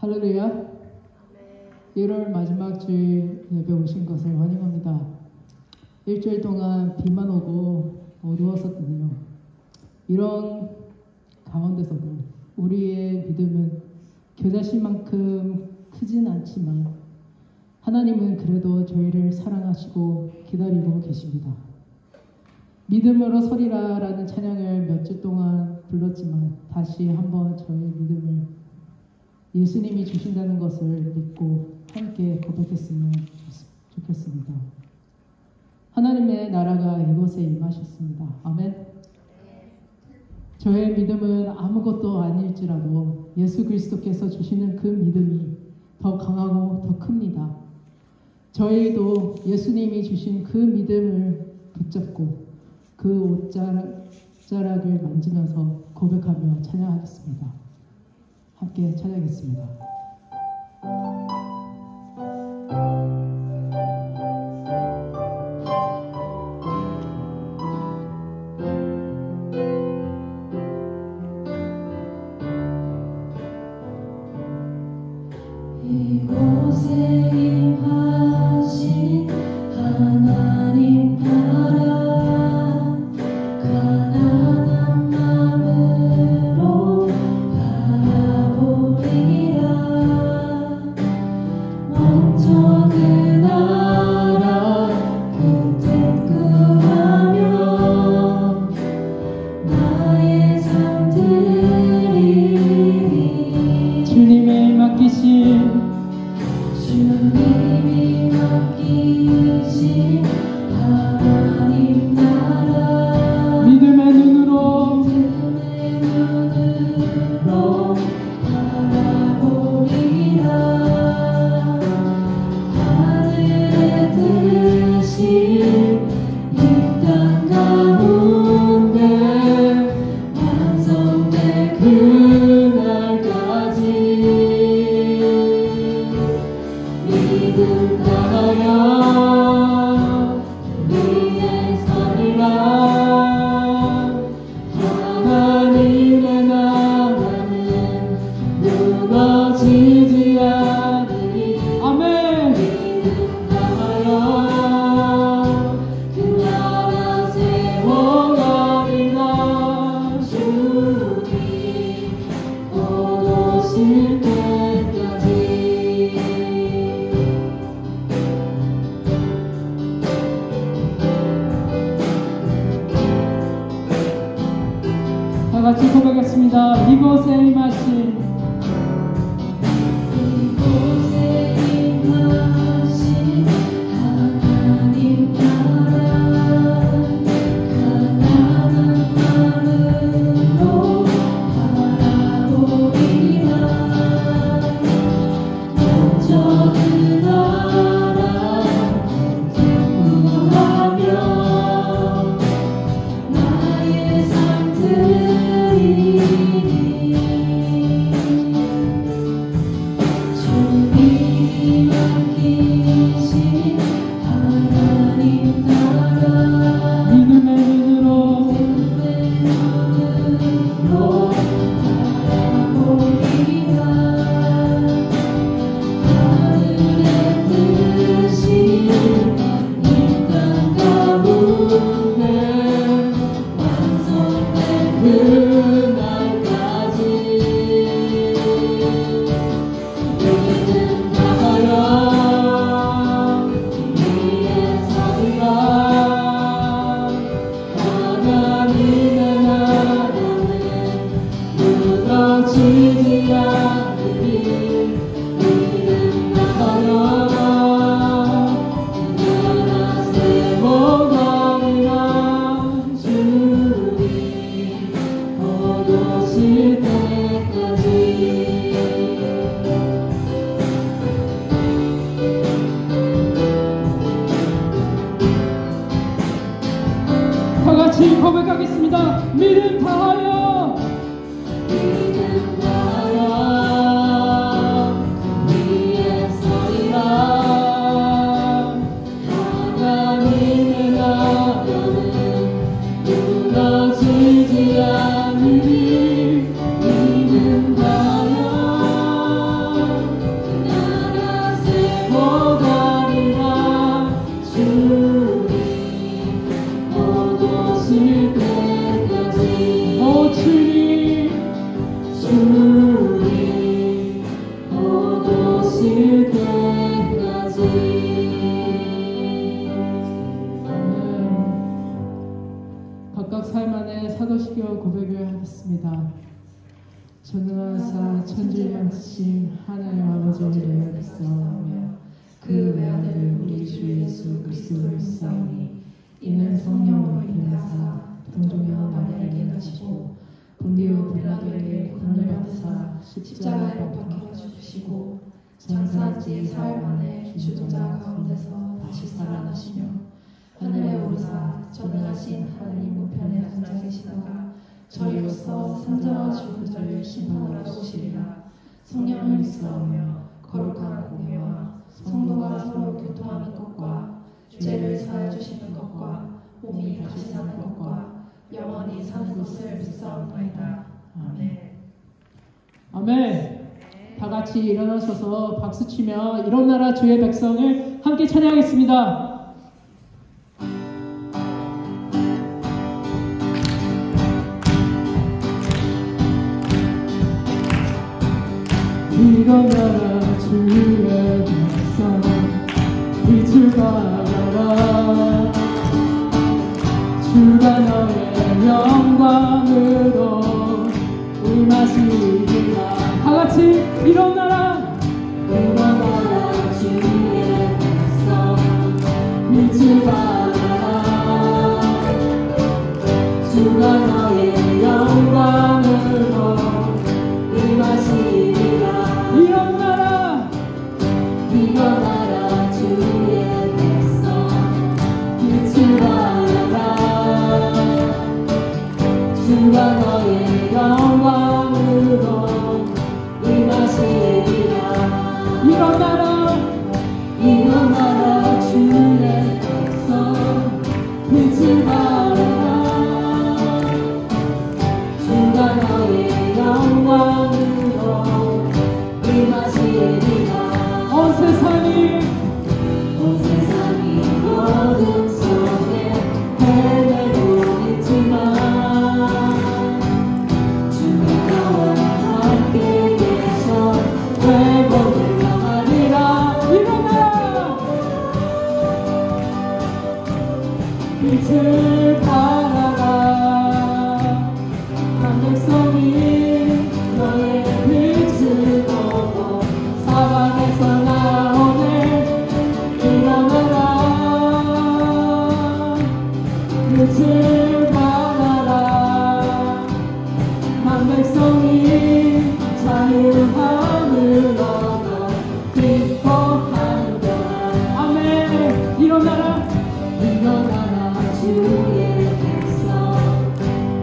할렐루야. 1월 마지막 주일 예배 오신 것을 환영합니다. 일주일 동안 비만 오고 어두웠었거든요. 이런 가운데서도 우리의 믿음은 겨자씨만큼 크진 않지만 하나님은 그래도 저희를 사랑하시고 기다리고 계십니다. 믿음으로 서리라 라는 찬양을 몇 주 동안 불렀지만 다시 한번 저희 믿음을 예수님이 주신다는 것을 믿고 함께 고백했으면 좋겠습니다. 하나님의 나라가 이곳에 임하셨습니다. 아멘. 저의 믿음은 아무것도 아닐지라도 예수 그리스도께서 주시는 그 믿음이 더 강하고 더 큽니다. 저희도 예수님이 주신 그 믿음을 붙잡고 그 옷자락을 만지면서 고백하며 찬양하겠습니다. 함께 찬양하겠습니다. 이곳에 임하신 하나님 나라 가난한 마음으로 바라보리라. 먼저 그 나라 그 뜻 구하며 나의 삶 드리리. 주님의 맡기신 하나님 나라 믿음의 눈으로 바라보리라. 하늘의 뜻이 이 땅 가운데 완성될 그날까지 믿음 다하여 위에 서리라. 하나님의 나라는 무너지지 않으리. 아멘. 믿음 다하여 그 나라 세워가리라. 주님 곧 오실 때까지. 다 같이 고백하겠습니다. 이곳에 임하신 이곳에 임하신 하나님 나라 가난한 마음으로 바라보리라. 먼저 그 나라 구하며 나의 삶 드리리. 주님이 맡기신 하나님 나라 믿음의 눈으로 바라보리라. 하늘의 뜻이 이 땅 가운데 완성될 그날까지 믿음 다하여 위에 서리라. 하나님의 나라는 무너지지 않으리. 믿음 다하여 그 나라 세워가리라. 주님 곧 오실 때까지. 다 같이 고백하겠습니다. 믿음 다하여 믿음 다하여 그 위에 서리라. 하나님의 나라는 무너지지 않으리. 믿음 다하여 기도하겠습니다. 전능하사 천지만신 하나님 아버지를 믿사오며 그 외아들 우리 주 예수 그리스도를 믿사오니 이는 성령으로 인하사 동정녀 마리아에게 나시고 본디오 빌라도에게 고난을 받으사 십자가에 못 박혀 죽으시고 장사한 지 사흘 만에 죽은 자 가운데서 다시 살아나시며 하늘에 오르사 전능하신 하나님 우편에 앉아 계시다가 저희로서 산자와 죽은 자를 심판하러 오시리라. 성령을 믿사오며 거룩한 공예와 성도가 서로 교통하는 것과 죄를 사해 주시는 것과 몸이 다시 사는 것과 영원히 사는 것을 믿사옵나이다. 아멘. 아멘. 다 같이 일어나셔서 박수치며 이런 나라 주의 백성을 함께 찬양하겠습니다. 이런 나라 주의 백성 빛을 발하라. 주가 너의 영광으로 임하시리라. 다같이 이런 나라 주의 백성 빛을 발하라. 주가 너의 영광으로 임하시리라. 이런 나라 일어나라 주의 백성 빛을 발하라. 주가 너의 영광으로 임하시리라. 일어나라 일어나라 주의 백성 빛을 발하라. 주가 너의 영광으로 임하시리라. 온 세상이 어둠 속에 헤매고 있지만 주가 나와 함께 계셔 회복을 당하리라. 일어나라 빛을 발하라. 한 백성이 너의 빛을 보고 사방에서 나오네. 일어나라 빛을 발하라. 한 백성이 자유함을 얻어 기뻐한다. 아멘. 일어나라 주의 백성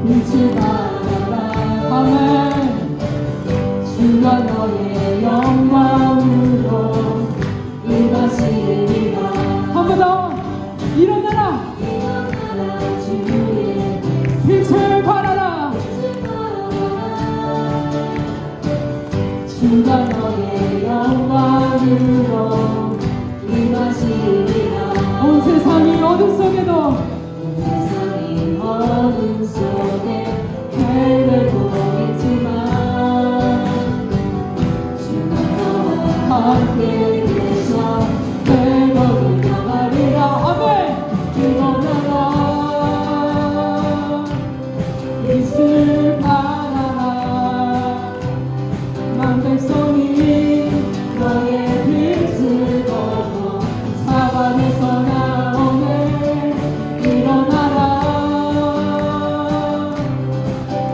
빛을 발하라. 아멘. 주가 너의 영광으로 임하시리라. 한 번 더 일어나라 일어나라 주의 빛을 발하라. 주가 너의 영광으로 임하시리라. 온 세상이 어둠 속에도 세상이 어둠 속에 헤매고 있지만 주가 너와 함께 계셔 회복을 당하리라. 아멘. 일어나라 빛을 발하라. 만 백성이 너의 빛을 보고 사방에서 나오네. 일어나라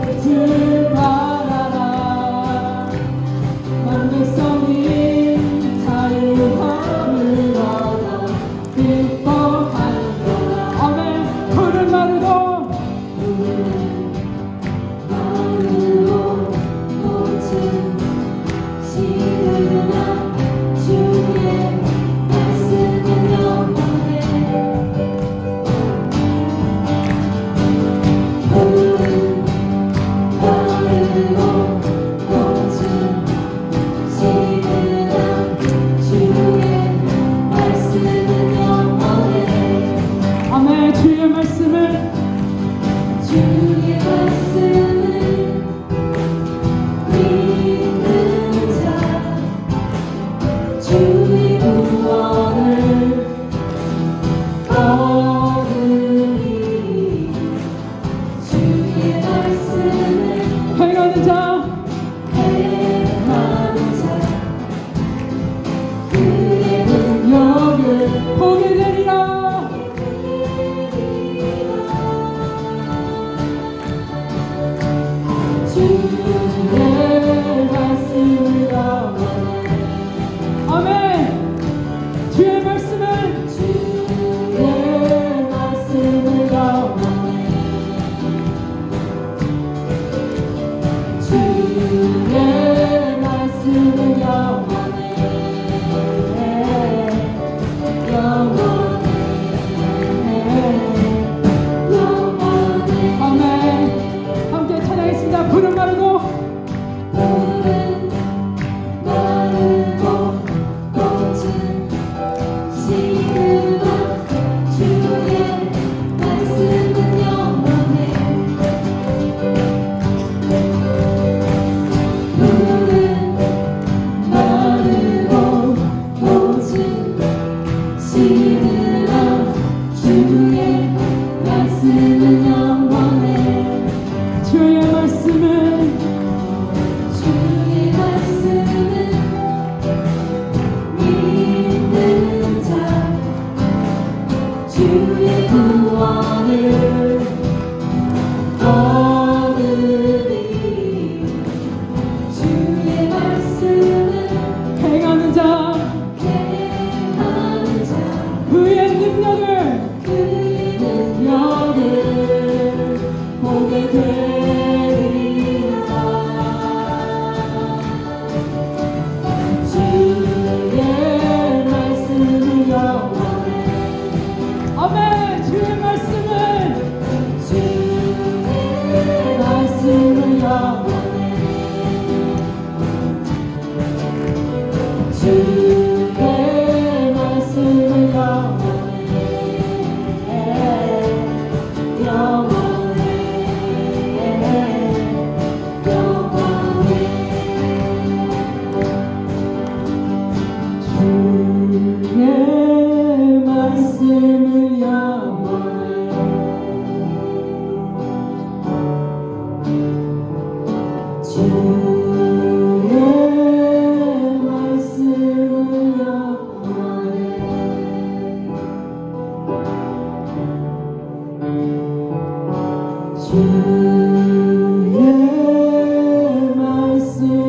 빛을 발하라. 주의 말씀은 영원해 영원해 영원해 주의 말씀은 영원해 주의 말씀은 영원해 주의 말씀은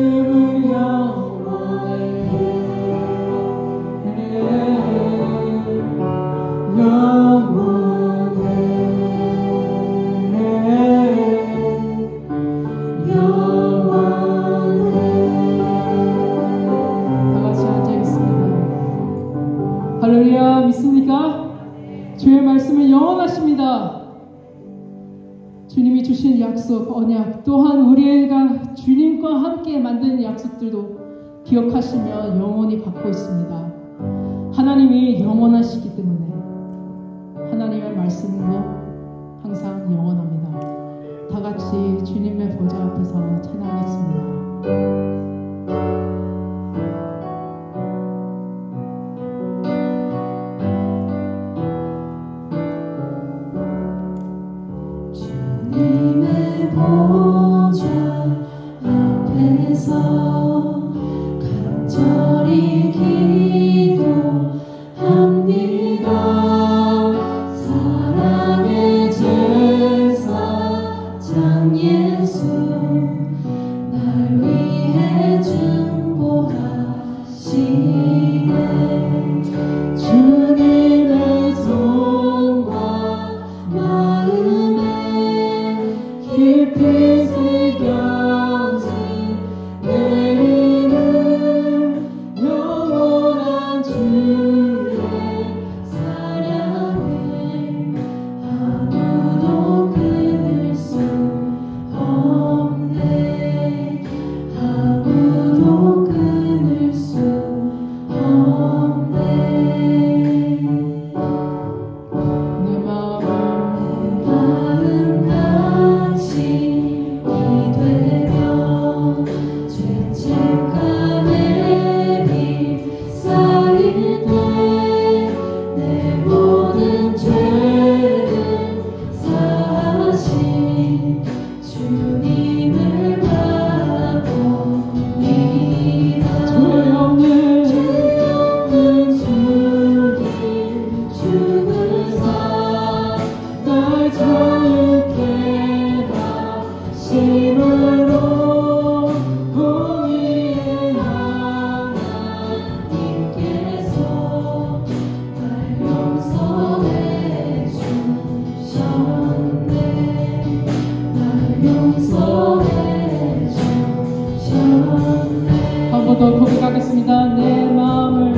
다 같이 앉아 있습니다. 할렐루야. 믿습니까? 주의 말씀은 영원하십니다. 주님이 주신 약속, 언약, 또한 우리가 주님과 함께 만든 약속들도 기억하시며 영원히 갖고 있습니다. 하나님이 영원하시기 때문에 하나님의 말씀도 항상 영원합니다. 다 같이 주님의 보좌 앞에서 찬양하겠습니다. 주님의 보좌 앞에서 간절히 기도합니다. 사랑의 제사장 예수 날 위해 중보하시네. 주님의 손과 마음에 깊이 새겨진 내리는 영원한 주의 사랑을 아무도 끊을 수 없네. 아무도 끊을 수 없네. 내 마음 당신이 되며 죄책감에 쌓일 때 내 모든 죄를 사하신 주님을 바라봅니다. 주의 없는 주님 죽으사 날 자유케 하심으로 공의의 하나님께서 날 용서해 주셨네. 날 용서해 주셨네. 한 번 더 고백하겠습니다. 내 마음을 내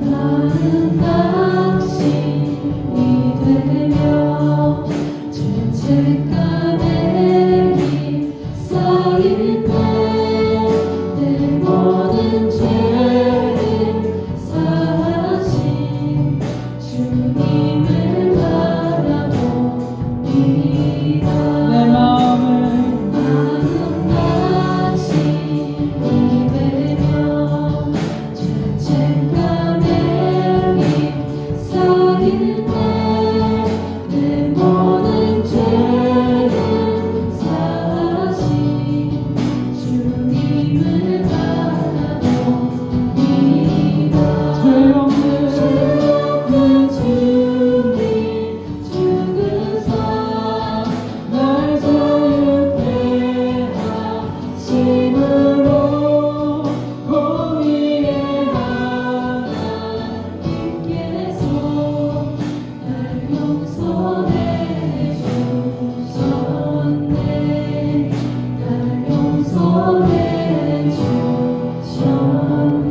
마음 당신이 되며 죄책감에 쌓일 때 내 모든 죄를 사하신 주님을 바라봅니다. 내 마음을 마음 당신이 되며 죄책감에 쌓일 때 내 모든 죄를 사하신 주님을 바라봅니다. 죄 없는 그 주님 죽으사 날 자유케 하심으로 공의의 하나님께서 날 용서해 주셨네. 날 용서해 주셨네.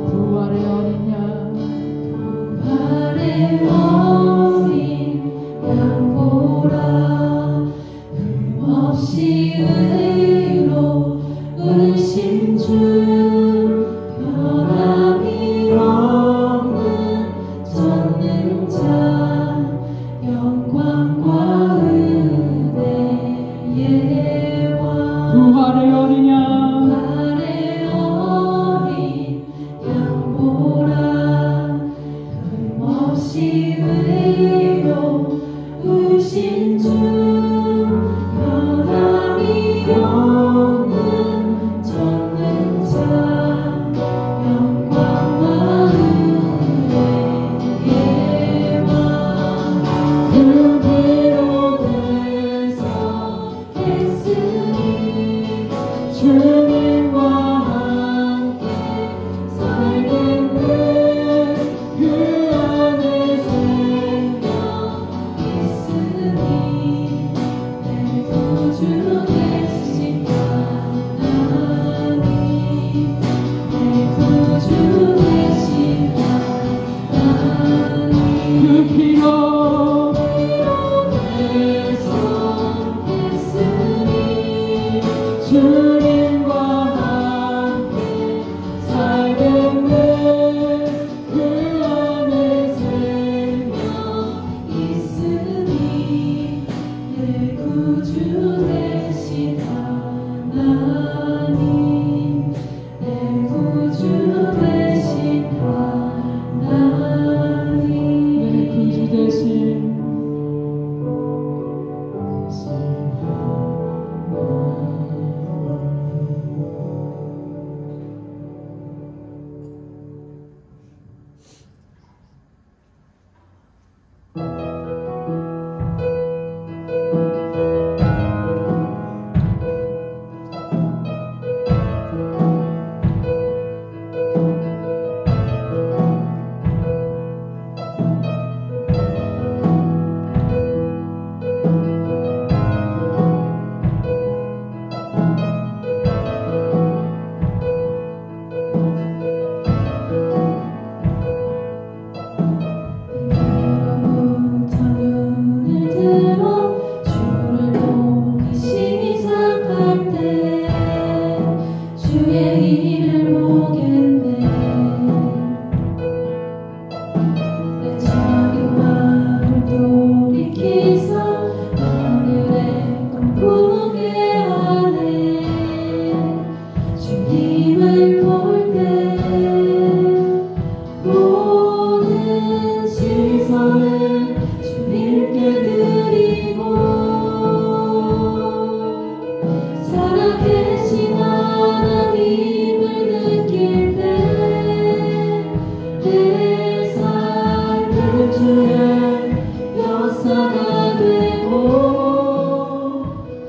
부활의 어린 양 부활의 어린 양 보라 흠없이 의로 변함이 없는 전능자 영광과 은혜의 왕 부활의 어린 양 부활의 어린 양보라 흠없이 의로우신 주 변함이 없는 전능자 영광과 은혜의 왕 그 뒤로 대성했으니 주님과 함께 살겠네 그 안에 생명 있으니 내 구주 되신 하나님 내 구주 되신 하나님 그 피로 대성했으니 주님과 함께 살겠네 그 안에 생명 있으니 내 구주 되신 하나님 내 구주 되신 하나님 내 구주 대신 이제부터 눈을 들어 주를 보기 시작할 때 주의 일을 보겠네 내 작은 마음을 돌이키사 하늘에 꿈꾸게 하네 주님을 볼때 모든 시선을 주님께 드리고 살아계신 하나님을 느낄 때 내 삶은 주의 역사가 되고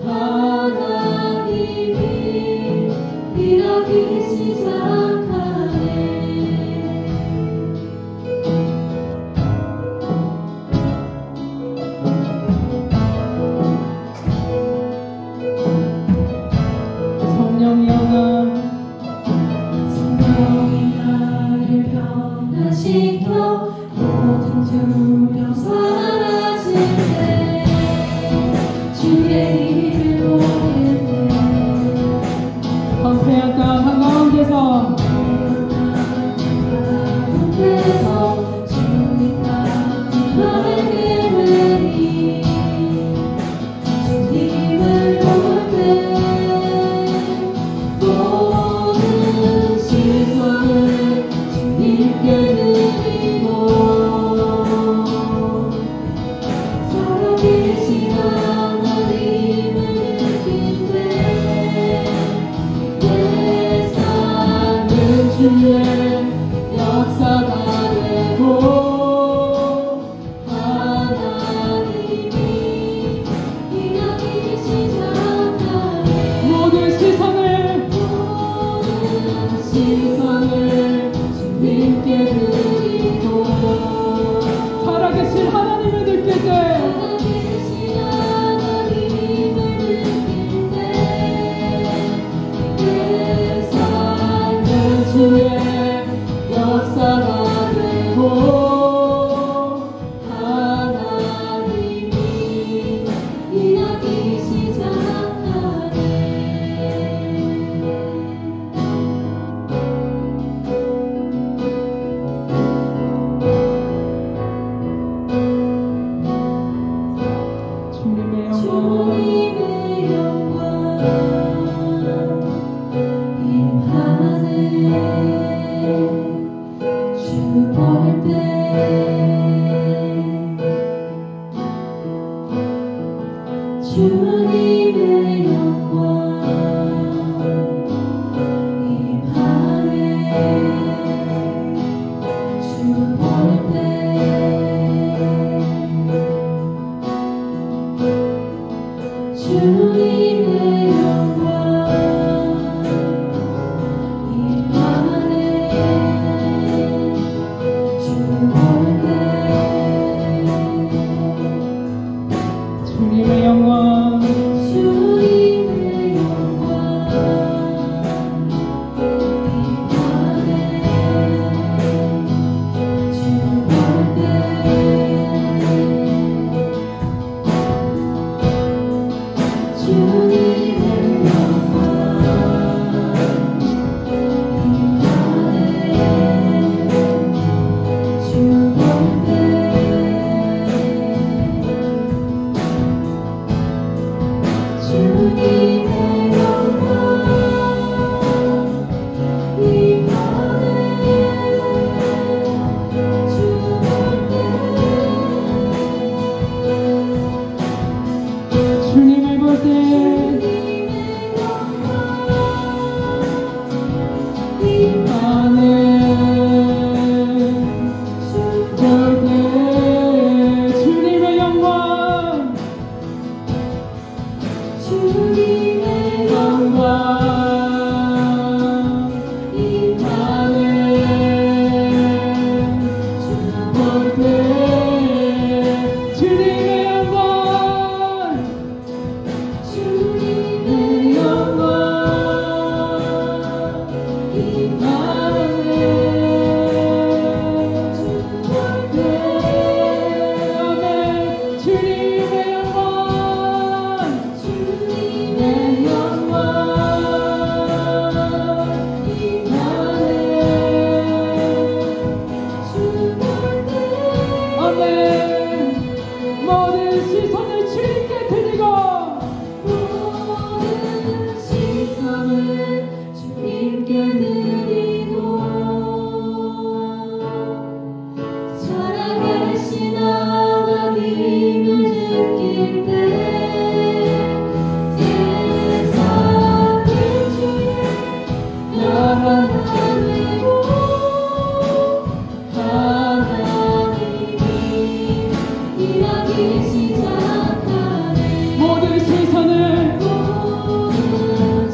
하나님이 일하기 시작하네 성령이여 성령이 나를 변화시켜 모든 두려움 사라질 때 주의 일을 보겠네 황폐한 땅 한가운데서 가운데서 주님 나를 알게 되니 주님을 볼 때 모든 시선을 주님께 드리고 살아계신 하나님을 느낄 때 내 삶은 주의 역사가 되고 하나님이 일하기 시작하네 모든 시선을 주님께 드리고 살아계신 하나님을 느낄 때 살아계신 하나님을 느낄 때 내 삶은 주의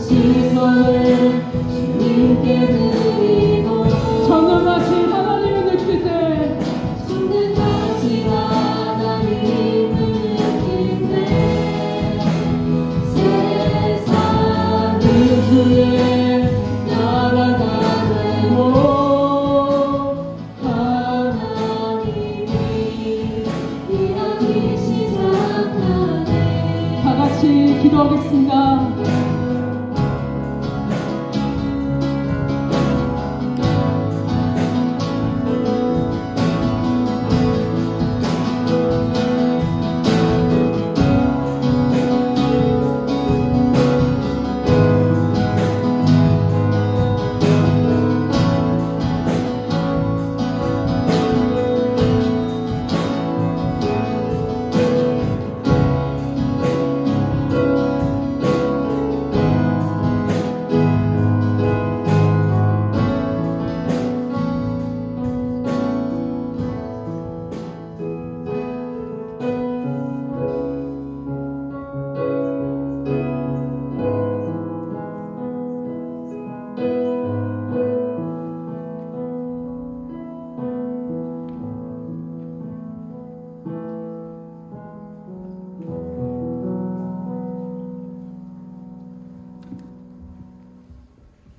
시선을 주님께 드리고 전능하신 하나님을 느낄 때 전능하신 하나님을 느낄 때 세상은 주의 나라가 되고 하나님이 일하기 시작하네. 다 같이 기도하겠습니다.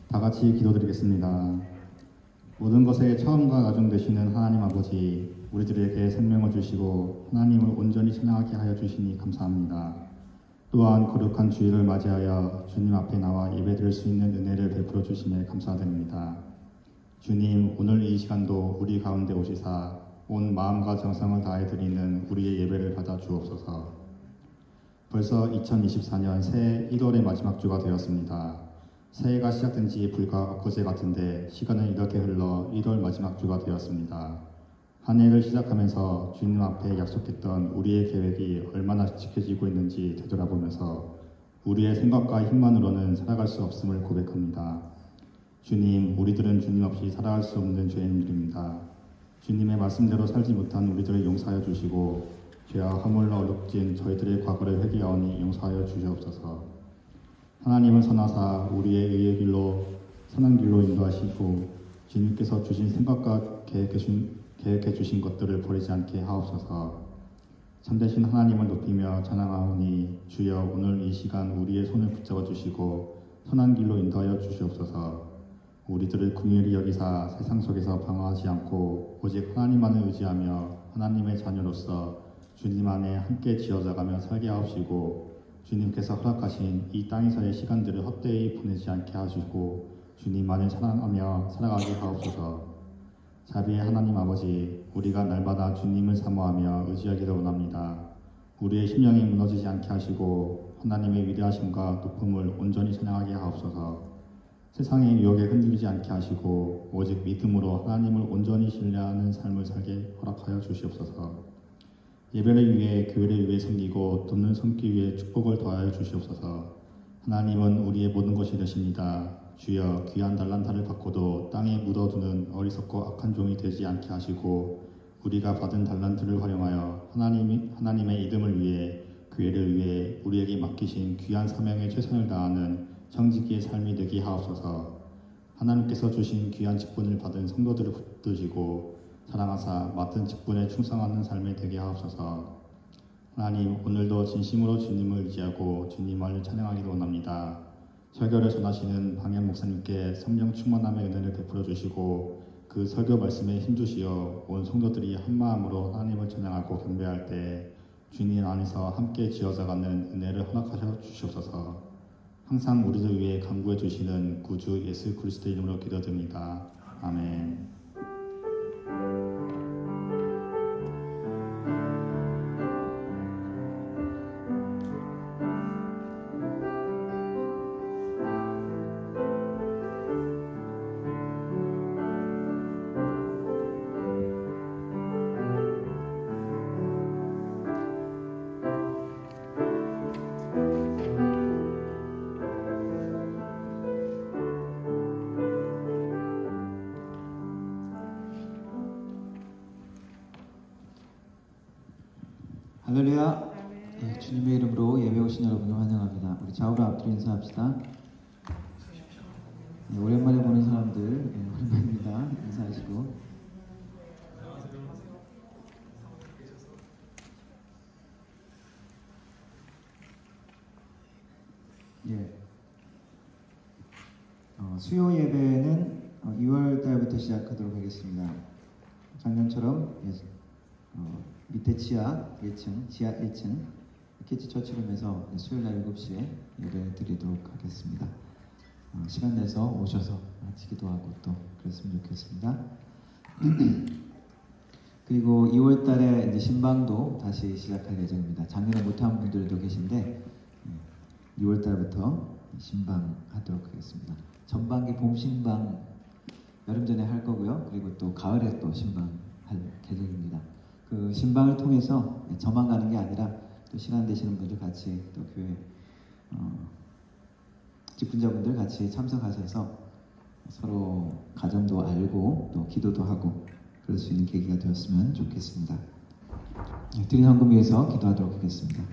다 같이 기도드리겠습니다. 모든 것의 처음과 나중 되시는 하나님 아버지, 우리들에게 생명을 주시고 하나님을 온전히 찬양하게 하여 주시니 감사합니다. 또한 거룩한 주일을 맞이하여 주님 앞에 나와 예배드릴 수 있는 은혜를 베풀어 주심에 감사드립니다. 주님, 오늘 이 시간도 우리 가운데 오시사 온 마음과 정성을 다해 드리는 우리의 예배를 받아 주옵소서. 벌써 2024년 새해 1월의 마지막 주가 되었습니다. 새해가 시작된 지 불과 엊그제 같은데 시간은 이렇게 흘러 1월 마지막 주가 되었습니다. 한 해를 시작하면서 주님 앞에 약속했던 우리의 계획이 얼마나 지켜지고 있는지 되돌아보면서 우리의 생각과 힘만으로는 살아갈 수 없음을 고백합니다. 주님, 우리들은 주님 없이 살아갈 수 없는 죄인들입니다. 주님의 말씀대로 살지 못한 우리들을 용서하여 주시고 죄와 허물로 얼룩진 저희들의 과거를 회개하오니 용서하여 주시옵소서. 하나님은 선하사 우리의 의의 길로 선한 길로 인도하시고 주님께서 주신 생각과 계획해 주신 것들을 버리지 않게 하옵소서. 참되신 하나님을 높이며 찬양하오니 주여 오늘 이 시간 우리의 손을 붙잡아 주시고 선한 길로 인도하여 주시옵소서. 우리들을 긍휼히 여기사 세상 속에서 방황하지 않고 오직 하나님만을 의지하며 하나님의 자녀로서 주님 안에 함께 지어져가며 살게 하옵시고 주님께서 허락하신 이 땅에서의 시간들을 헛되이 보내지 않게 하시고 주님만을 사랑하며 살아가게 하옵소서. 자비의 하나님 아버지, 우리가 날마다 주님을 사모하며 의지하기를 원합니다. 우리의 심령이 무너지지 않게 하시고 하나님의 위대하심과 높음을 온전히 찬양하게 하옵소서. 세상의 유혹에 흔들리지 않게 하시고 오직 믿음으로 하나님을 온전히 신뢰하는 삶을 살게 허락하여 주시옵소서. 예배를 위해 교회를 위해 섬기고 돕는 섬기 위해 축복을 더하여 주시옵소서. 하나님은 우리의 모든 것이 되십니다. 주여 귀한 달란트를 받고도 땅에 묻어두는 어리석고 악한 종이 되지 않게 하시고 우리가 받은 달란트를 활용하여 하나님의 이름을 위해 교회를 위해 우리에게 맡기신 귀한 사명에 최선을 다하는 청지기의 삶이 되게 하옵소서. 하나님께서 주신 귀한 직분을 받은 성도들을 붙드시고 사랑하사 맡은 직분에 충성하는 삶이 되게 하옵소서. 하나님, 오늘도 진심으로 주님을 의지하고 주님을 찬양하기를 원합니다. 설교를 전하시는 방현 목사님께 성령 충만함의 은혜를 베풀어 주시고 그 설교 말씀에 힘주시어 온 성도들이 한마음으로 하나님을 찬양하고 경배할 때 주님 안에서 함께 지어져가는 은혜를 허락하여 주시옵소서. 항상 우리를 위해 간구해 주시는 구주 예수 그리스도 이름으로 기도드립니다. 아멘. 할렐루야. 네, 주님의 이름으로 예배 오신 여러분을 환영합니다. 우리 좌우로 앞뒤로 인사합시다. 네, 오랜만에 보는 사람들, 네, 오랜만입니다. 인사하시고. 예. 수요 예배는 2월 달부터 시작하도록 하겠습니다. 작년처럼 밑에 지하 1층 캐치 처치룸에서 수요일 날 7시에 예배 드리도록 하겠습니다. 시간 내서 오셔서 같이 기도하고 또 그랬으면 좋겠습니다. 그리고 2월 달에 이제 신방도 다시 시작할 예정입니다. 작년에 못한 분들도 계신데 2월 달부터 신방하도록 하겠습니다. 전반기 봄 신방 여름 전에 할 거고요. 그리고 또 가을에 또 신방할 계획입니다. 그 신방을 통해서 저만 가는 게 아니라 또 시간 되시는 분들 같이 또 교회 직분자분들 같이 참석하셔서 서로 가정도 알고 또 기도도 하고 그럴 수 있는 계기가 되었으면 좋겠습니다. 드린 헌금 위해서 기도하도록 하겠습니다.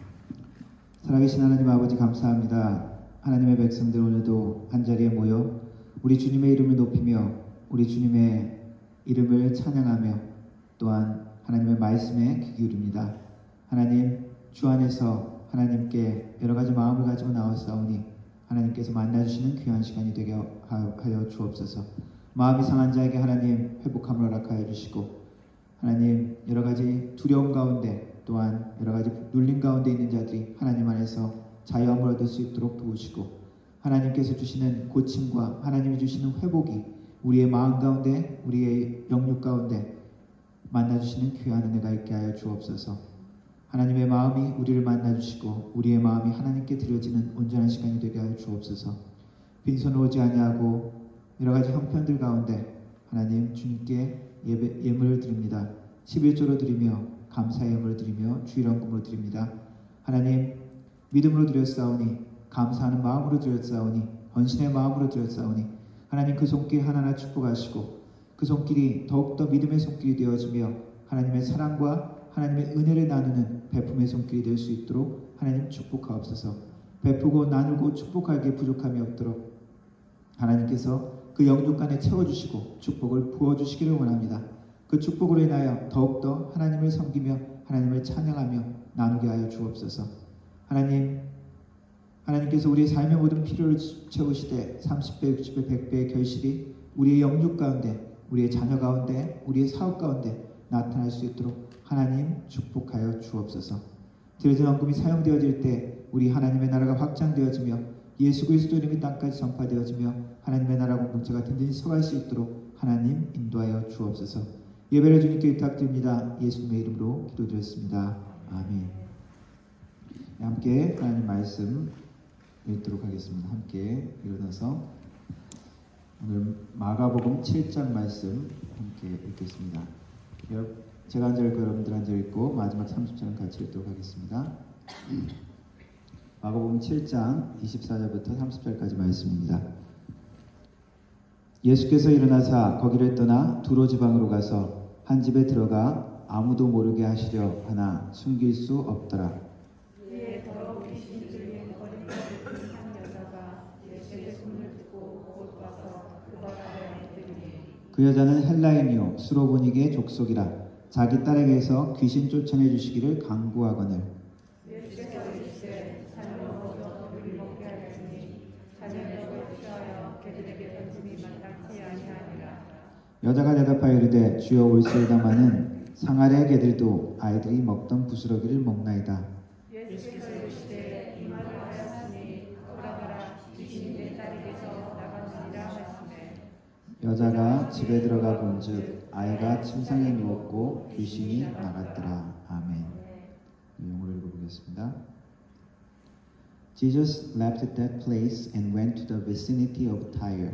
살아계신 하나님 아버지 감사합니다. 하나님의 백성들 오늘도 한자리에 모여 우리 주님의 이름을 높이며 우리 주님의 이름을 찬양하며 또한 하나님의 말씀에 귀 기울입니다. 하나님 주 안에서 하나님께 여러 가지 마음을 가지고 나왔사오니 하나님께서 만나주시는 귀한 시간이 되게 하여 주옵소서. 마음이 상한 자에게 하나님 회복함을 허락하여 주시고 하나님 여러 가지 두려움 가운데 또한 여러 가지 눌림 가운데 있는 자들이 하나님 안에서 자유함을 얻을 수 있도록 도우시고 하나님께서 주시는 고침과 하나님이 주시는 회복이 우리의 마음 가운데 우리의 영육 가운데 만나주시는 귀한 은혜가 있게 하여 주옵소서. 하나님의 마음이 우리를 만나주시고 우리의 마음이 하나님께 드려지는 온전한 시간이 되게 하여 주옵소서. 빈손으로 오지 아니하고 여러 가지 형편들 가운데 하나님 주님께 예물을 드립니다. 11조로 드리며 감사의 예물을 드리며 주일헌금으로 드립니다. 하나님 믿음으로 드렸사오니 감사하는 마음으로 드렸사오니 헌신의 마음으로 드렸사오니 하나님 그 손길 하나하나 축복하시고 그 손길이 더욱더 믿음의 손길이 되어지며 하나님의 사랑과 하나님의 은혜를 나누는 베품의 손길이 될 수 있도록 하나님 축복하옵소서. 베푸고 나누고 축복하기에 부족함이 없도록 하나님께서 그 영육 간에 채워주시고 축복을 부어주시기를 원합니다. 그 축복으로 인하여 더욱더 하나님을 섬기며 하나님을 찬양하며 나누게 하여 주옵소서. 하나님께서 우리의 삶의 모든 필요를 채우시되 30배, 60배, 100배의 결실이 우리의 영육 가운데 우리의 자녀 가운데 우리의 사업 가운데 나타날 수 있도록 하나님 축복하여 주옵소서. 드려진 헌금이 사용되어질 때 우리 하나님의 나라가 확장되어지며 예수 그리스도 이름이 땅까지 전파되어지며 하나님의 나라 공동체가 든든히 서갈 수 있도록 하나님 인도하여 주옵소서. 예배를 주님께 부탁드립니다. 예수님의 이름으로 기도드렸습니다. 아멘. 함께 하나님 말씀 읽도록 하겠습니다. 함께 일어나서 오늘 마가복음 7장 말씀 함께 읽겠습니다. 제가 한 절 읽고 여러분들 한 절 읽고 마지막 30절은 같이 읽도록 하겠습니다. 마가복음 7장 24절부터 30절까지 말씀입니다. 예수께서 일어나사 거기를 떠나 두로 지방으로 가서 한 집에 들어가 아무도 모르게 하시려 하나 숨길 수 없더라. 그 여자는 헬라인이요 수로보니게 족속이라 자기 딸에게서 귀신 쫓아내 주시기를 간구하거늘 여자가 대답하여 이르되 주여 올소이다마는 상아래 개들도 아이들이 먹던 부스러기를 먹나이다. 예수께서 이르시되 이 말을 하였으니 돌아가라 귀신이 내 딸에게서 나가느니라 하시매 여자가 집에 들어가 본즉 아이가 침상에 누웠고 귀신이 나갔더라. 아멘. 영어로 읽어보겠습니다. Jesus left that place and went to the vicinity of Tyre.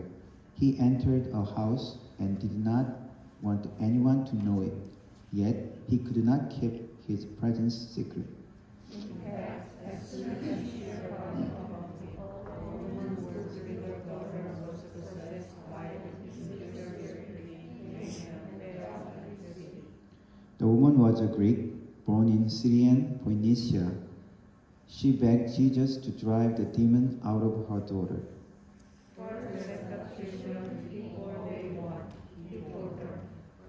He entered a house and did not want anyone to know it. Yet he could not keep his presence secret. The woman was a Greek, born in Syrian Phoenicia. She begged Jesus to drive the demon out of her daughter. First let the children eat all they want, he told her,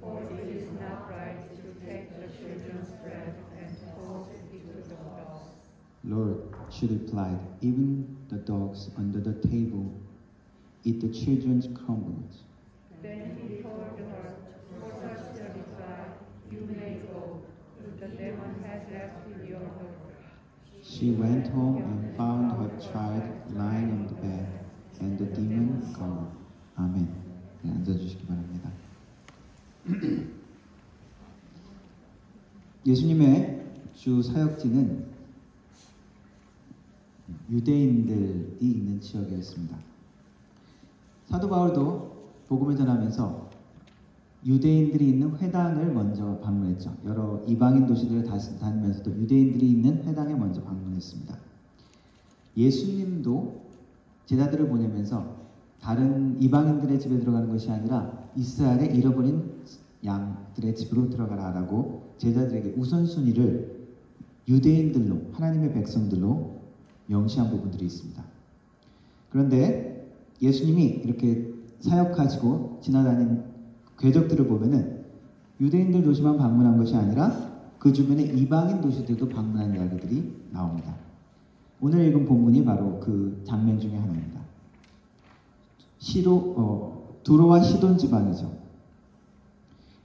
for it is not right to take the children's bread and toss it to the dogs. Lord, she replied, even the dogs under the table eat the children's crumbs. Then he told her, for such a reply, you may go. The demon has left your daughter. She went home and found her child lying on the bed and the demon gone. 아멘. 네, 앉아주시기 바랍니다. 예수님의 주 사역지는 유대인들이 있는 지역이었습니다. 사도 바울도 복음을 전하면서 유대인들이 있는 회당을 먼저 방문했죠. 여러 이방인 도시들을 다니면서도 유대인들이 있는 회당에 먼저 방문했습니다. 예수님도 제자들을 보내면서 다른 이방인들의 집에 들어가는 것이 아니라 이스라엘의 잃어버린 양들의 집으로 들어가라라고 제자들에게 우선순위를 유대인들로, 하나님의 백성들로 명시한 부분들이 있습니다. 그런데 예수님이 이렇게 사역하시고 지나다닌 궤적들을 보면은 유대인들 도시만 방문한 것이 아니라 그 주변의 이방인 도시들도 방문한 이야기들이 나옵니다. 오늘 읽은 본문이 바로 그 장면 중에 하나입니다. 두로와 시돈 지방이죠.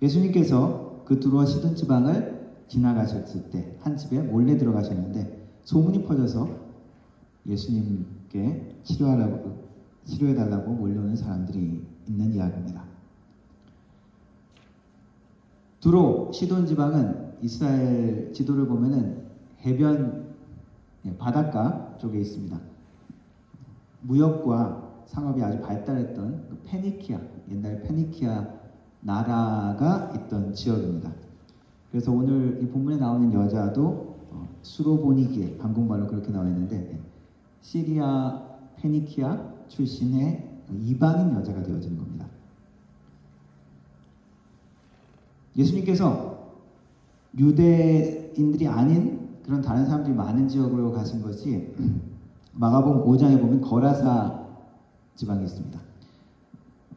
예수님께서 그 두로와 시돈 지방을 지나가셨을 때 한 집에 몰래 들어가셨는데 소문이 퍼져서 예수님께 치료해달라고 몰려오는 사람들이 있는 이야기입니다. 두로, 시돈 지방은 이스라엘 지도를 보면은 해변, 바닷가 쪽에 있습니다. 무역과 상업이 아주 발달했던 그 페니키아, 옛날 페니키아 나라가 있던 지역입니다. 그래서 오늘 이 본문에 나오는 여자도 수로보니게, 방공말로 그렇게 나와 있는데 시리아 페니키아 출신의 이방인 여자가 되어지는 겁니다. 예수님께서 유대인들이 아닌 그런 다른 사람들이 많은 지역으로 가신 것이 마가복음 5장에 보면 거라사 지방이 있습니다.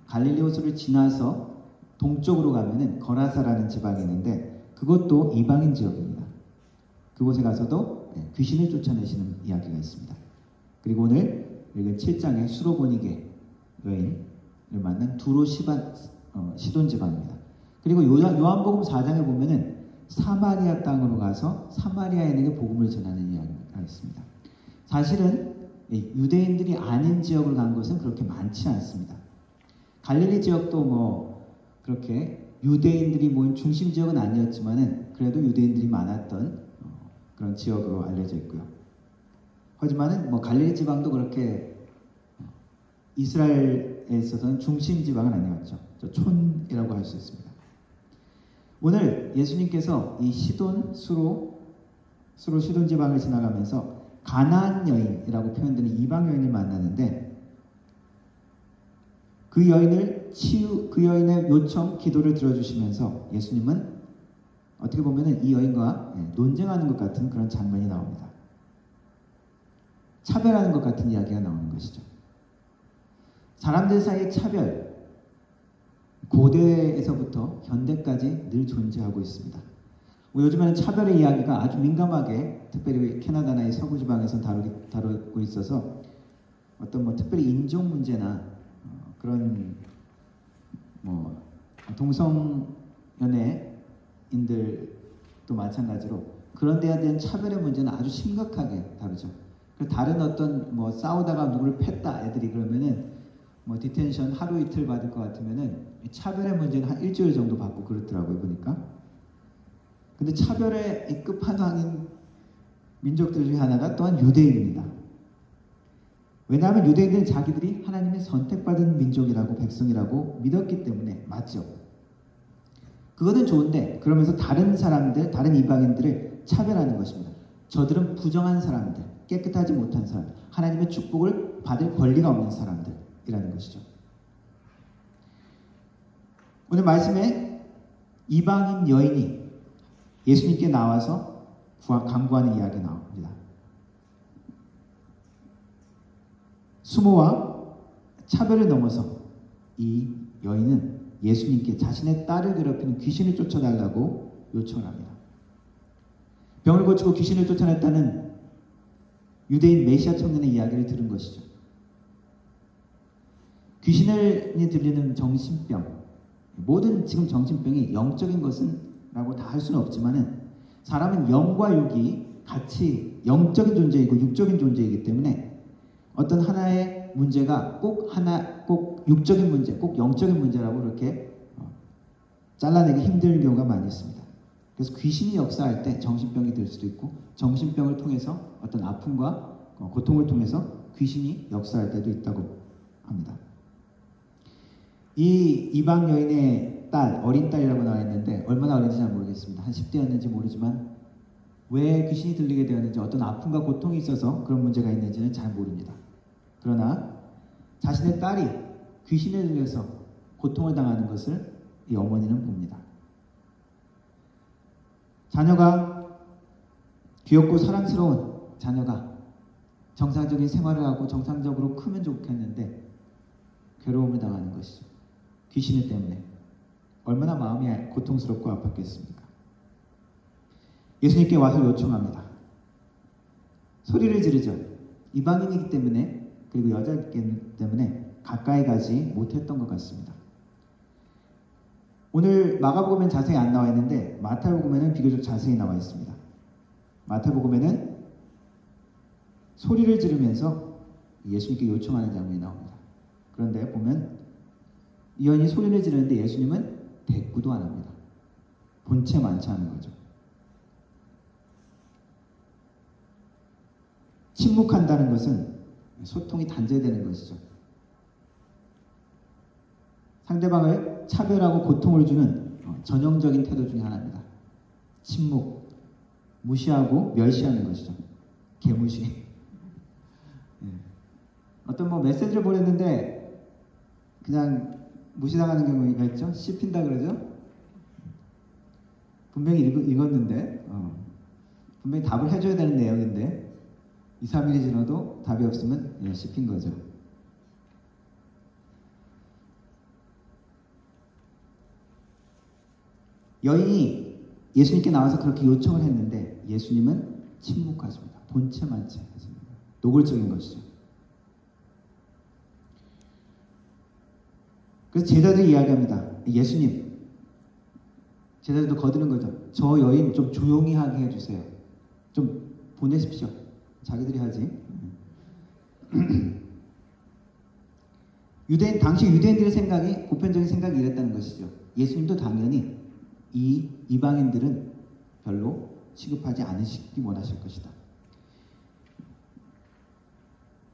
갈릴리 호수를 지나서 동쪽으로 가면은 거라사라는 지방이 있는데 그것도 이방인 지역입니다. 그곳에 가서도 귀신을 쫓아내시는 이야기가 있습니다. 그리고 오늘 읽은 7장의 수로보니게 여인을 만난 두로 시돈 지방입니다. 그리고 요한복음 4장에 보면은 사마리아 땅으로 가서 사마리아인에게 복음을 전하는 이야기가 있습니다. 사실은 유대인들이 아닌 지역을 간 것은 그렇게 많지 않습니다. 갈릴리 지역도 그렇게 유대인들이 모인 중심 지역은 아니었지만은 그래도 유대인들이 많았던 그런 지역으로 알려져 있고요. 하지만은 갈릴리 지방도 그렇게 이스라엘에 있어서는 중심 지방은 아니었죠. 촌이라고 할 수 있습니다. 오늘 예수님께서 이 수로 시돈 지방을 지나가면서 가나안 여인이라고 표현되는 이방 여인을 만나는데 그 여인의 요청, 기도를 들어주시면서 예수님은 어떻게 보면은 이 여인과 논쟁하는 것 같은 그런 장면이 나옵니다. 차별하는 것 같은 이야기가 나오는 것이죠. 사람들 사이의 차별, 고대에서부터 현대까지 늘 존재하고 있습니다. 요즘에는 차별의 이야기가 아주 민감하게 특별히 캐나다나 이 서부 지방에서 다루고 있어서 어떤 특별히 인종 문제나 그런 동성 연예인들도 마찬가지로 그런 데에 대한 차별의 문제는 아주 심각하게 다루죠. 다른 어떤 싸우다가 누구를 팼다 애들이 그러면은 디텐션 하루 이틀 받을 것 같으면은 차별의 문제는 한 일주일 정도 받고 그렇더라고요, 보니까. 근데 차별의 끝판왕인 민족들 중에 하나가 또한 유대인입니다. 왜냐하면 유대인들은 자기들이 하나님의 선택받은 민족이라고 백성이라고 믿었기 때문에 맞죠. 그거는 좋은데 그러면서 다른 사람들, 다른 이방인들을 차별하는 것입니다. 저들은 부정한 사람들, 깨끗하지 못한 사람, 하나님의 축복을 받을 권리가 없는 사람들이라는 것이죠. 오늘 말씀에 이방인 여인이 예수님께 나와서 간구하는 이야기 나옵니다. 수모와 차별을 넘어서 이 여인은 예수님께 자신의 딸을 괴롭히는 귀신을 쫓아달라고 요청을 합니다. 병을 고치고 귀신을 쫓아냈다는 유대인 메시아 청년의 이야기를 들은 것이죠. 귀신이 들리는 정신병, 모든 지금 정신병이 영적인 것은 라고 다 할 수는 없지만은 사람은 영과 육이 같이 영적인 존재이고 육적인 존재이기 때문에 어떤 하나의 문제가 꼭 육적인 문제, 꼭 영적인 문제라고 이렇게 잘라내기 힘든 경우가 많이 있습니다. 그래서 귀신이 역사할 때 정신병이 될 수도 있고 정신병을 통해서 어떤 아픔과 고통을 통해서 귀신이 역사할 때도 있다고 합니다. 이 이방 여인의 딸, 어린 딸이라고 나와 있는데 얼마나 어린지 잘 모르겠습니다. 한 10대였는지 모르지만 왜 귀신이 들리게 되었는지 어떤 아픔과 고통이 있어서 그런 문제가 있는지는 잘 모릅니다. 그러나 자신의 딸이 귀신에 들려서 고통을 당하는 것을 이 어머니는 봅니다. 자녀가 귀엽고 사랑스러운 자녀가 정상적인 생활을 하고 정상적으로 크면 좋겠는데 괴로움을 당하는 것이죠. 귀신 때문에 얼마나 마음이 고통스럽고 아팠겠습니까? 예수님께 와서 요청합니다. 소리를 지르죠. 이방인이기 때문에 그리고 여자이기 때문에 가까이 가지 못했던 것 같습니다. 오늘 마가복음엔 자세히 안 나와 있는데 마태복음에는 비교적 자세히 나와 있습니다. 마태복음에는 소리를 지르면서 예수님께 요청하는 장면이 나옵니다. 그런데 보면 이 여인이 소리를 지르는데 예수님은 대꾸도 안 합니다. 본체 만취하는 거죠. 침묵한다는 것은 소통이 단절되는 것이죠. 상대방을 차별하고 고통을 주는 전형적인 태도 중에 하나입니다. 침묵, 무시하고 멸시하는 것이죠. 개무시. 어떤 메시지를 보냈는데 그냥 무시당하는 경우가 있죠. 씹힌다 그러죠. 분명히 읽었는데 분명히 답을 해줘야 되는 내용인데 2, 3일이 지나도 답이 없으면 씹힌 거죠. 여인이 예수님께 나와서 그렇게 요청을 했는데 예수님은 침묵하십니다. 본체만치 하십니다. 노골적인 것이죠. 그래서 제자들이 이야기합니다. 예수님, 제자들도 거드는 거죠. 저 여인 좀 조용히 하게 해주세요. 좀 보내십시오. 자기들이 하지. 당시 유대인들의 생각이, 보편적인 생각이 이랬다는 것이죠. 예수님도 당연히 이 이방인들은 별로 취급하지 않으시기 원하실 것이다.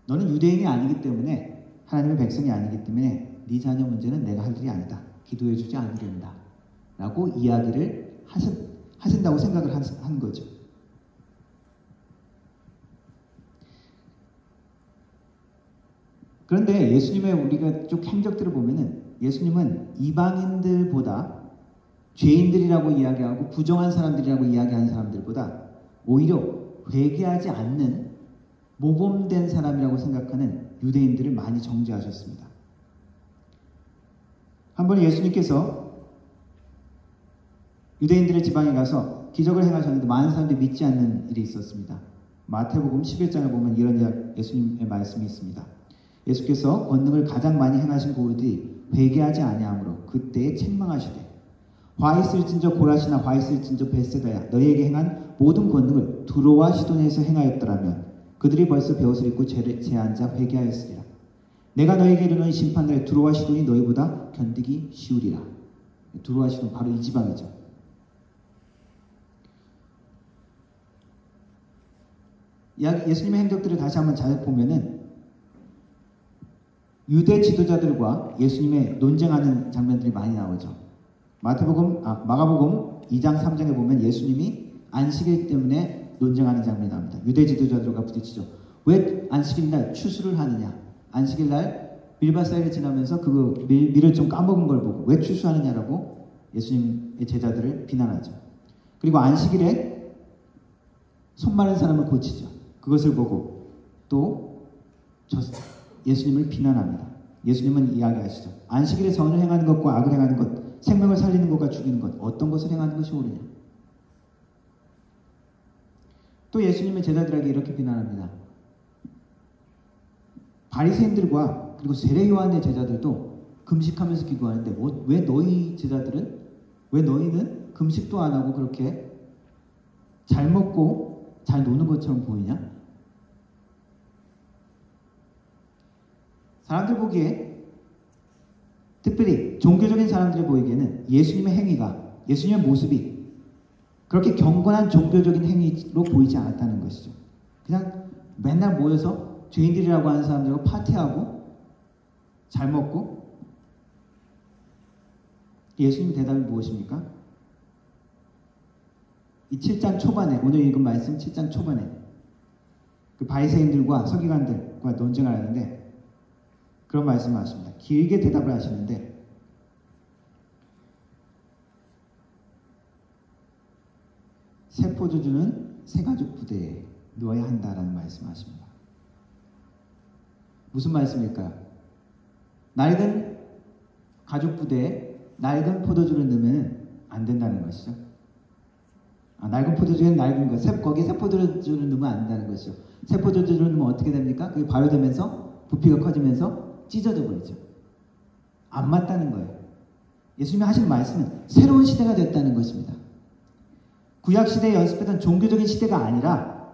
너는 유대인이 아니기 때문에, 하나님의 백성이 아니기 때문에 네 자녀 문제는 내가 할 일이 아니다. 기도해 주지 않으련다. 라고 이야기를 하신다고 생각을 한 거죠. 그런데 예수님의 우리가 쭉 행적들을 보면은 예수님은 이방인들보다 죄인들이라고 이야기하고 부정한 사람들이라고 이야기하는 사람들보다 오히려 회개하지 않는 모범된 사람이라고 생각하는 유대인들을 많이 정죄하셨습니다. 한 번에 예수님께서 유대인들의 지방에 가서 기적을 행하셨는데 많은 사람들이 믿지 않는 일이 있었습니다. 마태복음 11장을 보면 이런 예수님의 말씀이 있습니다. 예수께서 권능을 가장 많이 행하신 그들이 회개하지 아니하므로 그때에 책망하시되 화 있을진저 고라시나 화 있을진저 벳세다야 너희에게 행한 모든 권능을 두로와 시돈에서 행하였더라면 그들이 벌써 베옷을 입고 제앉아 회개하였으리라. 내가 너희에게 이르노니 심판날에 두로와 시돈이 너희보다 견디기 쉬우리라. 두로와 시돈 바로 이 지방이죠. 예수님의 행적들을 다시 한번 잘 보면은 유대 지도자들과 예수님의 논쟁하는 장면들이 많이 나오죠. 마가복음 2장 3장에 보면 예수님이 안식일 때문에 논쟁하는 장면이 나옵니다. 유대 지도자들과 부딪히죠. 왜 안식일날 추수를 하느냐? 안식일날 밀밭사이를 지나면서 그 밀을 좀 까먹은 걸 보고 왜 추수하느냐라고 예수님의 제자들을 비난하죠. 그리고 안식일에 손 마른 사람을 고치죠. 그것을 보고 또 예수님을 비난합니다. 예수님은 이야기하시죠. 안식일에 선을 행하는 것과 악을 행하는 것, 생명을 살리는 것과 죽이는 것, 어떤 것을 행하는 것이 옳으냐. 또 예수님은 제자들에게 이렇게 비난합니다. 바리새인들과 그리고 세례 요한의 제자들도 금식하면서 기도하는데 왜 너희는 금식도 안 하고 그렇게 잘 먹고 잘 노는 것처럼 보이냐? 사람들 보기에, 특별히 종교적인 사람들이 보이기에는 예수님의 행위가, 예수님의 모습이 그렇게 경건한 종교적인 행위로 보이지 않았다는 것이죠. 그냥 맨날 모여서 죄인들이라고 하는 사람들과 파티하고 잘 먹고. 예수님의 대답이 무엇입니까? 이 7장 초반에, 오늘 읽은 말씀 7장 초반에 그 바리새인들과 서기관들과 논쟁을 하는데 그런 말씀을 하십니다. 길게 대답을 하시는데 새 포도주는 새 가죽 부대에 넣어야 한다라는 말씀을 하십니다. 무슨 말씀일까요? 낡은 가죽 부대에 낡은 포도주를 넣으면 안 된다는 것이죠. 낡은 포도주에는 낡은 것, 거기에 새 포도주를 넣으면 안 된다는 것이죠. 새 포도주를 넣으면 어떻게 됩니까? 그게 발효되면서 부피가 커지면서 찢어져 버리죠. 안 맞다는 거예요. 예수님이 하신 말씀은 새로운 시대가 됐다는 것입니다. 구약 시대에 연습했던 종교적인 시대가 아니라,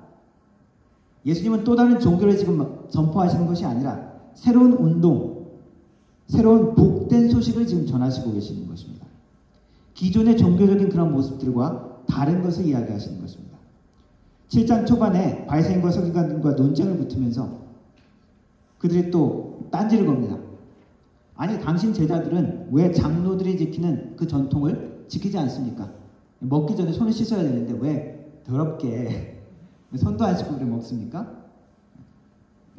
예수님은 또 다른 종교를 지금 전포하시는 것이 아니라 새로운 운동, 새로운 복된 소식을 지금 전하시고 계시는 것입니다. 기존의 종교적인 그런 모습들과 다른 것을 이야기하시는 것입니다. 7장 초반에 바리새인과 서기관들과 논쟁을 붙으면서 그들이 또 딴지를 겁니다. 아니, 당신 제자들은 왜 장로들이 지키는 그 전통을 지키지 않습니까? 먹기 전에 손을 씻어야 되는데 왜 더럽게 손도 안 씻고 그래 먹습니까?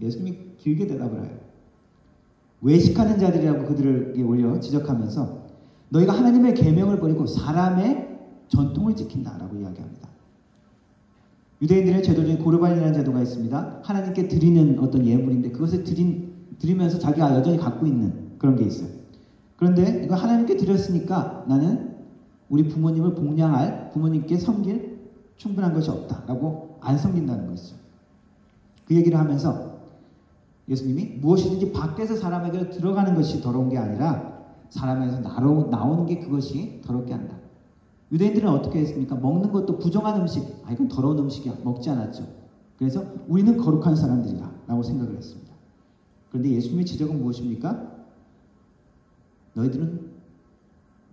예수님이 길게 대답을 해요. 외식하는 자들이라고 그들에게 올려 지적하면서 너희가 하나님의 계명을 버리고 사람의 전통을 지킨다라고 이야기합니다. 유대인들의 제도 중에 고르반이라는 제도가 있습니다. 하나님께 드리는 어떤 예물인데 그것을 드리면서 자기가 여전히 갖고 있는 그런 게 있어요. 그런데 이거 하나님께 드렸으니까 나는 우리 부모님을 복양할, 부모님께 섬길 충분한 것이 없다라고 안 섬긴다는 것이죠. 그 얘기를 하면서 예수님이 무엇이든지 밖에서 사람에게 들어가는 것이 더러운 게 아니라 사람에게서 나오는 게 그것이 더럽게 한다. 유대인들은 어떻게 했습니까? 먹는 것도 부정한 음식, 이건 더러운 음식이야, 먹지 않았죠. 그래서 우리는 거룩한 사람들이다 라고 생각을 했습니다. 그런데 예수님의 지적은 무엇입니까? 너희들은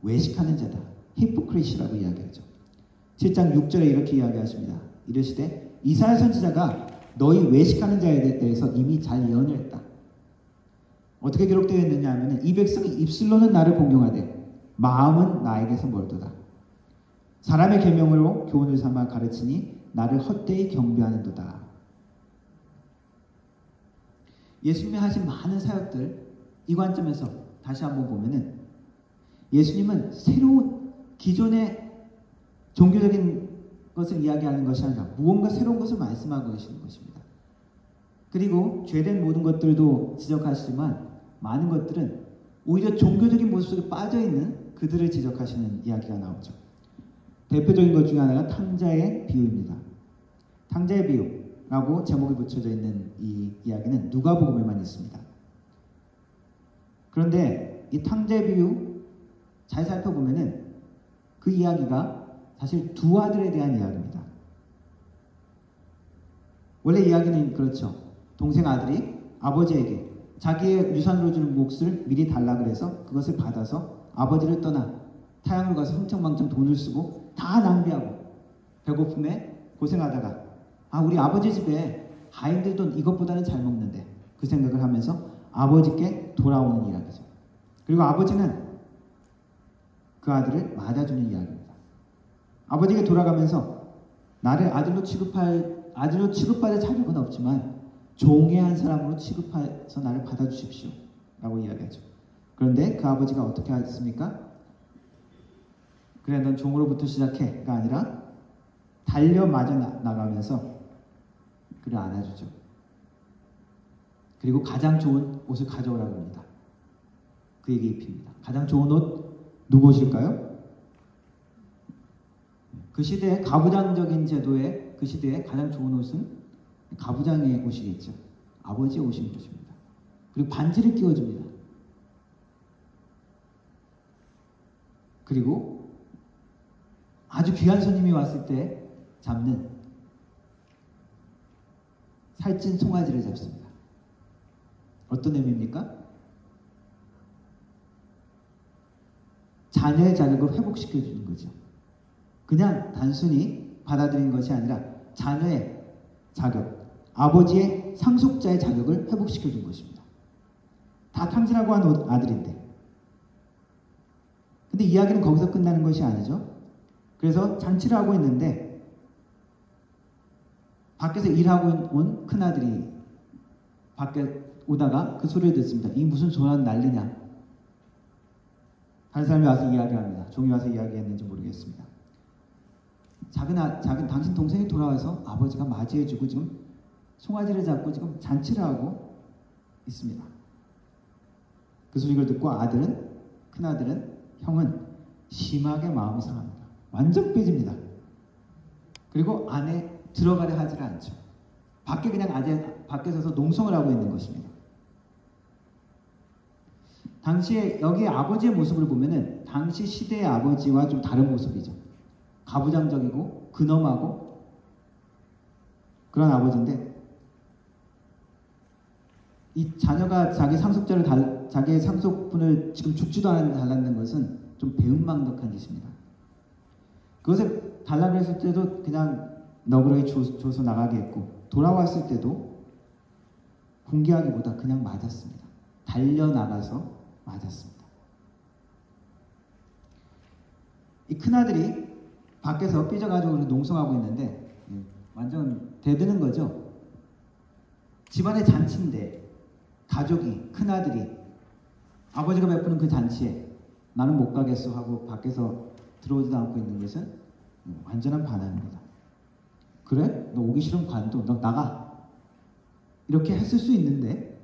외식하는 자다, 히포크리시라고 이야기하죠. 7장 6절에 이렇게 이야기하십니다. 이르시되 이사야 선지자가 너희 외식하는 자에 대해서 이미 잘 예언을 했다. 어떻게 기록되어 있느냐 하면 이 백성이 입술로는 나를 공경하되 마음은 나에게서 멀도다. 사람의 계명으로 교훈을 삼아 가르치니 나를 헛되이 경배하는도다. 예수님이 하신 많은 사역들, 이 관점에서 다시 한번 보면은 예수님은 새로운 기존의 종교적인 것을 이야기하는 것이 아니라 무언가 새로운 것을 말씀하고 계시는 것입니다. 그리고 죄된 모든 것들도 지적하시지만 많은 것들은 오히려 종교적인 모습 속에 빠져있는 그들을 지적하시는 이야기가 나오죠. 대표적인 것 중에 하나가 탕자의 비유입니다. 탕자의 비유라고 제목이 붙여져 있는 이 이야기는 누가복음에만 있습니다. 그런데 이 탕자의 비유 잘 살펴보면은 그 이야기가 사실 두 아들에 대한 이야기입니다. 원래 이야기는 그렇죠. 동생 아들이 아버지에게 자기의 유산으로 주는 몫을 미리 달라 그래서 그것을 받아서 아버지를 떠나 타향을 가서 흥청망청 돈을 쓰고 다 낭비하고 배고픔에 고생하다가 우리 아버지 집에 아이들 돈 이것보다는 잘 먹는데 그 생각을 하면서 아버지께 돌아오는 이야기죠. 그리고 아버지는 그 아들을 맞아주는 이야기입니다. 아버지에게 돌아가면서 나를 아들로 취급받을 자격은 없지만 종의 한 사람으로 취급해서 나를 받아주십시오 라고 이야기하죠. 그런데 그 아버지가 어떻게 하셨습니까? 그래 넌 종으로부터 시작해가 아니라 달려 맞아 나가면서 그를 안아주죠. 그리고 가장 좋은 옷을 가져오라고 합니다. 그에게 입힙니다. 가장 좋은 옷 누구 옷일까요? 그 시대의 가부장적인 제도의 그 시대의 가장 좋은 옷은 가부장의 옷이겠죠. 아버지의 옷인 것입니다. 그리고 반지를 끼워줍니다. 그리고 아주 귀한 손님이 왔을 때 잡는 살찐 송아지를 잡습니다. 어떤 의미입니까? 자녀의 자격을 회복시켜주는 거죠. 그냥 단순히 받아들인 것이 아니라 자녀의 자격, 아버지의 상속자의 자격을 회복시켜준 것입니다. 다 탕진하고 한 아들인데. 근데 이야기는 거기서 끝나는 것이 아니죠. 그래서 잔치를 하고 있는데 밖에서 일하고 온 큰아들이 밖에 오다가 그 소리를 듣습니다. 이 무슨 소란 난리냐. 다른 사람이 와서 이야기합니다. 종이 와서 이야기했는지 모르겠습니다. 작은 당신 동생이 돌아와서 아버지가 맞이해주고 지금 송아지를 잡고 지금 잔치를 하고 있습니다. 그 소리를 듣고 큰아들은 형은 심하게 마음이 상합니다. 완전 삐집니다. 그리고 안에 들어가려 하지를 않죠. 밖에 그냥 밖에 서서 농성을 하고 있는 것입니다. 당시에 여기 아버지의 모습을 보면은 당시 시대의 아버지와 좀 다른 모습이죠. 가부장적이고 근엄하고 그런 아버지인데 이 자녀가 자기의 상속분을 지금 죽지도 않았는데 달라는 것은 좀 배은망덕한 짓입니다. 그것을 달라고 했을 때도 그냥 너그러이 줘서 나가게 했고 돌아왔을 때도 공개하기보다 그냥 맞았습니다. 달려나가서 맞았습니다. 이 큰아들이 밖에서 삐져가지고 농성하고 있는데 완전 대드는 거죠. 집안의 잔치인데 가족이 큰아들이 아버지가 베푸는 그 잔치에 나는 못 가겠어 하고 밖에서 들어오지도 않고 있는 것은 완전한 반항입니다. 그래? 너 오기 싫으면 관둬. 너 나가. 이렇게 했을 수 있는데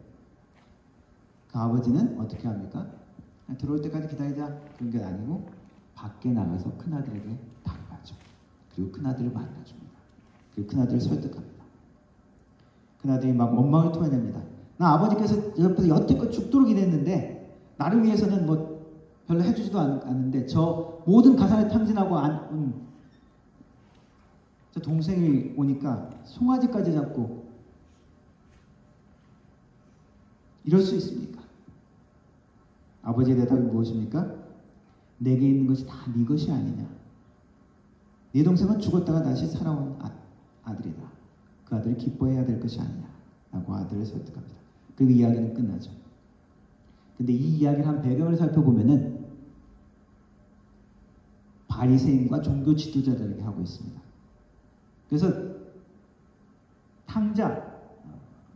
그 아버지는 어떻게 합니까? 들어올 때까지 기다리자. 그런 게 아니고 밖에 나가서 큰아들에게 다가가죠. 그리고 큰아들을 만나줍니다. 그리고 큰아들을 설득합니다. 큰아들이 막 원망을 토해냅니다. 나 아버지께서 옆에서 여태껏 죽도록 일했는데 나를 위해서는 뭐 별로 해주지도 않는데 저 모든 가산을 탕진하고 저 동생이 오니까 송아지까지 잡고 이럴 수 있습니까? 아버지의 대답이 무엇입니까? 내게 있는 것이 다 네 것이 아니냐. 네 동생은 죽었다가 다시 살아온 아들이다. 그 아들이 기뻐해야 될 것이 아니냐 라고 아들을 설득합니다. 그리고 이야기는 끝나죠. 근데 이 이야기를 한 배경을 살펴보면은 바리새인과 종교 지도자들에게 하고 있습니다. 그래서 탕자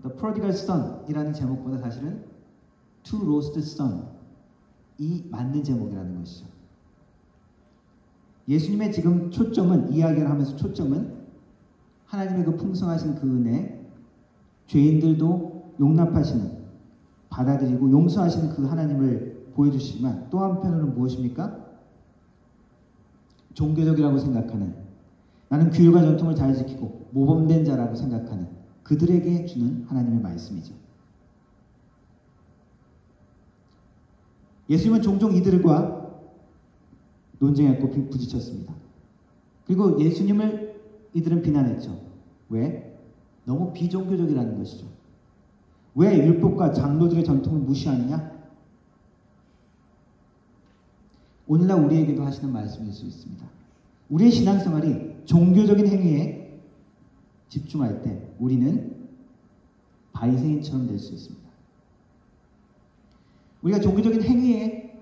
The Prodigal Son이라는 제목보다 사실은 To Roast Son 이 맞는 제목이라는 것이죠. 예수님의 지금 초점은 이야기를 하면서 초점은 하나님의 그 풍성하신 그 은혜, 죄인들도 용납하시는, 받아들이고 용서하시는 그 하나님을 보여주시지만 또 한편으로는 무엇입니까? 종교적이라고 생각하는, 나는 규율과 전통을 잘 지키고 모범된 자라고 생각하는 그들에게 주는 하나님의 말씀이죠. 예수님은 종종 이들과 논쟁했고 부딪혔습니다. 그리고 예수님을 이들은 비난했죠. 왜? 너무 비종교적이라는 것이죠. 왜 율법과 장로들의 전통을 무시하느냐? 오늘날 우리에게도 하시는 말씀일 수 있습니다. 우리의 신앙생활이 종교적인 행위에 집중할 때 우리는 바리새인처럼 될 수 있습니다. 우리가 종교적인 행위에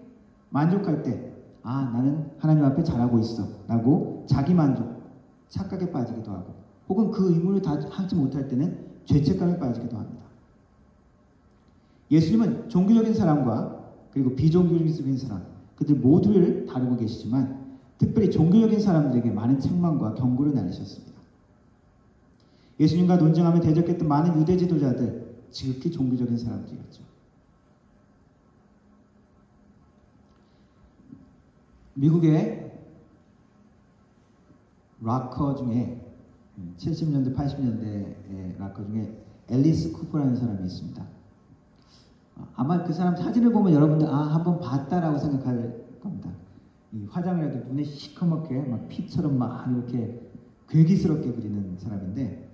만족할 때 나는 하나님 앞에 잘하고 있어 라고 자기만족, 착각에 빠지기도 하고 혹은 그 의무를 다 하지 못할 때는 죄책감에 빠지기도 합니다. 예수님은 종교적인 사람과 그리고 비종교적인 사람 그들 모두를 다루고 계시지만 특별히 종교적인 사람들에게 많은 책망과 경고를 날리셨습니다. 예수님과 논쟁하며 대적했던 많은 유대 지도자들 지극히 종교적인 사람들이었죠. 미국의 락커 중에 70년대, 80년대의 락커 중에 앨리스 쿠퍼라는 사람이 있습니다. 아마 그 사람 사진을 보면 여러분들 한번 봤다라고 생각할 겁니다. 이 화장을 해도 눈에 시커멓게 막 피처럼 막 이렇게 괴기스럽게 그리는 사람인데,